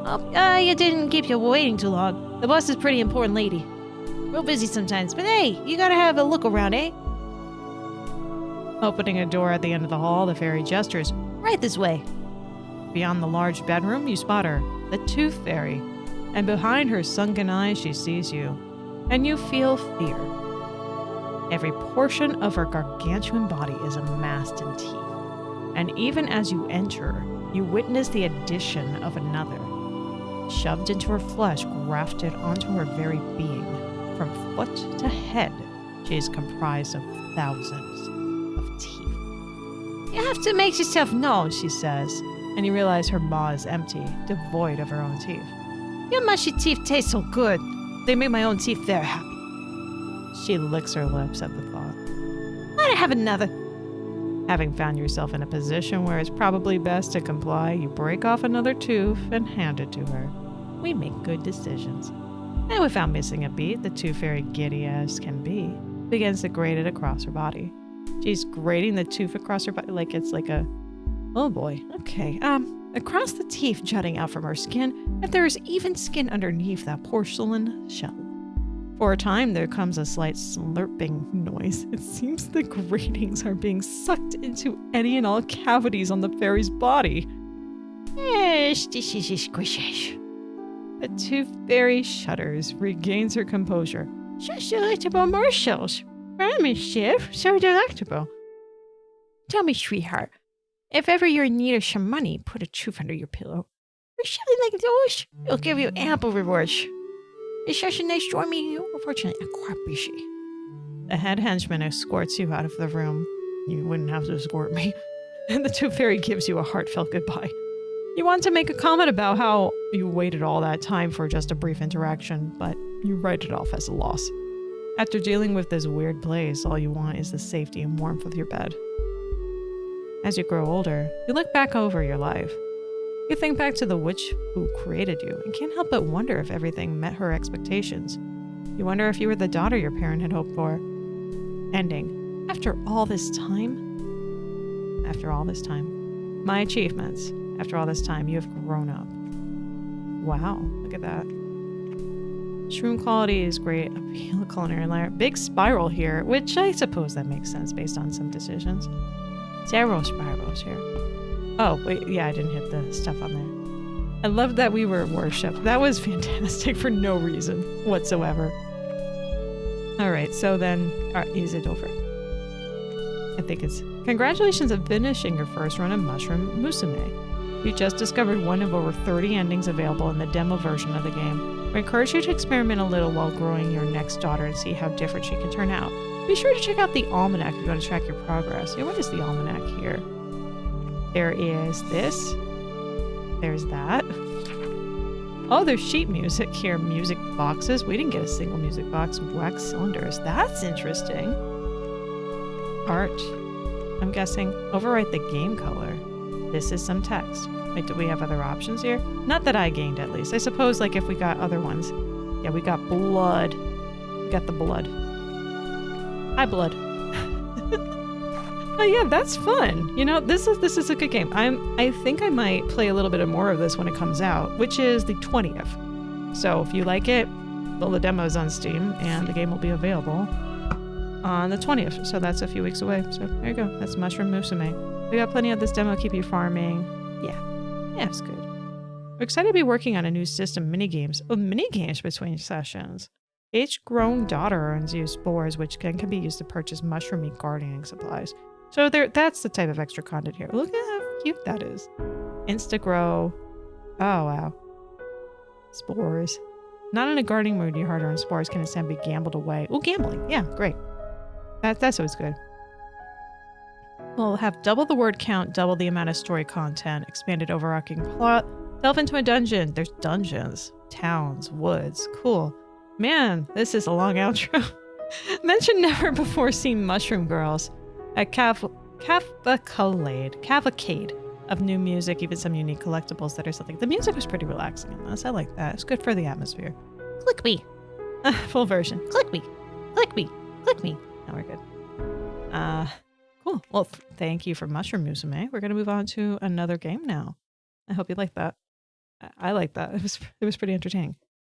S2: Oh, you didn't keep you waiting too long. The boss is a pretty important lady. Real busy sometimes, but hey, you gotta have a look around, eh?
S3: Opening a door at the end of the hall, the fairy gestures.
S2: Right this way.
S3: Beyond the large bedroom, you spot her, the Tooth Fairy, and behind her sunken eyes she sees you, and you feel fear. Every portion of her gargantuan body is amassed in teeth, and even as you enter, you witness the addition of another, shoved into her flesh, grafted onto her very being. From foot to head, she is comprised of thousands of teeth.
S2: You have to make yourself known, she says.
S3: And you realize her maw is empty, devoid of her own teeth.
S2: Your mushy teeth taste so good. They make my own teeth very happy.
S3: She licks her lips at the thought.
S2: Might I have another?
S3: Having found yourself in a position where it's probably best to comply, you break off another tooth and hand it to her. We make good decisions. And without missing a beat, the Tooth Fairy, giddy as can be, begins to grate it across her body. She's grating the tooth across her body like it's like a... Oh boy. Okay. Across the teeth jutting out from her skin, and there is even skin underneath that porcelain shell. For a time, there comes a slight slurping noise. It seems the gratings are being sucked into any and all cavities on the fairy's body.
S2: Yes, this is squishy.
S3: The tooth fairy shudders, regains her composure.
S2: Such delectable morsels. Promise, Chef, so delectable. Tell me, sweetheart, if ever you're in need of some money, put a tooth under your pillow. For something like those, it'll give you ample rewards. It's such a nice joy meeting you. Unfortunately, I'm quite busy.
S3: The head henchman escorts you out of the room. You wouldn't have to escort me. And the tooth fairy gives you a heartfelt goodbye. You want to make a comment about how you waited all that time for just a brief interaction, but you write it off as a loss. After dealing with this weird place, all you want is the safety and warmth of your bed. As you grow older, you look back over your life. You think back to the witch who created you and can't help but wonder if everything met her expectations. You wonder if you were the daughter your parent had hoped for. Ending. After all this time? After all this time. My achievements. After all this time, you have grown up. Wow, look at that. Shroom quality is great. Appeal culinary layer. Big spiral here, which I suppose that makes sense based on some decisions. Several spirals here. Oh, wait, yeah, I didn't hit the stuff on there. I loved that we were worshipped. That was fantastic for no reason whatsoever. Alright, so then, is it over? I think it's... Congratulations on finishing your first run of Mushroom Musume. You just discovered one of over 30 endings available in the demo version of the game. We encourage you to experiment a little while growing your next daughter and see how different she can turn out. Be sure to check out the almanac if you want to track your progress. Yeah, what is the almanac here? There is this. There's that. Oh, there's sheet music here. Music boxes. We didn't get a single music box. Wax cylinders. That's interesting. Art. I'm guessing. Overwrite the game color. This is some text. Wait, do we have other options here? Not that I gained, at least. I suppose, like, if we got other ones. Yeah, we got blood. We got the blood. Hi, blood. Oh yeah, that's fun. You know, this is a good game. I think I might play a little bit more of this when it comes out, which is the 20th. So if you like it, well, the demo's on Steam and the game will be available on the 20th. So that's a few weeks away. So there you go. That's Mushroom Musume. We got plenty of this demo. Keep you farming. Yeah, it's good. We're excited to be working on a new system, minigames. Oh, minigames between sessions. Each grown daughter earns you spores, which can be used to purchase mushroom-y gardening supplies. So that's the type of extra content here. Look at how cute that is. Insta-grow. Oh, wow. Spores. Not in a gardening mood, your hard-earned spores can instead be gambled away. Oh, gambling. Yeah, great. That's always good. We'll have double the word count, double the amount of story content, expanded overarching plot, delve into a dungeon. There's dungeons, towns, woods. Cool. Man, this is a long outro. Mention never before seen mushroom girls. A cavalcade of new music, even some unique collectibles that are something. The music was pretty relaxing in this. I like that. It's good for the atmosphere.
S2: Click me.
S3: Full version.
S2: Click me. Click me. Click me.
S3: Now we're good. Cool. Well, thank you for Mushroom Musume. We're going to move on to another game now. I hope you like that. I like that. It was pretty entertaining.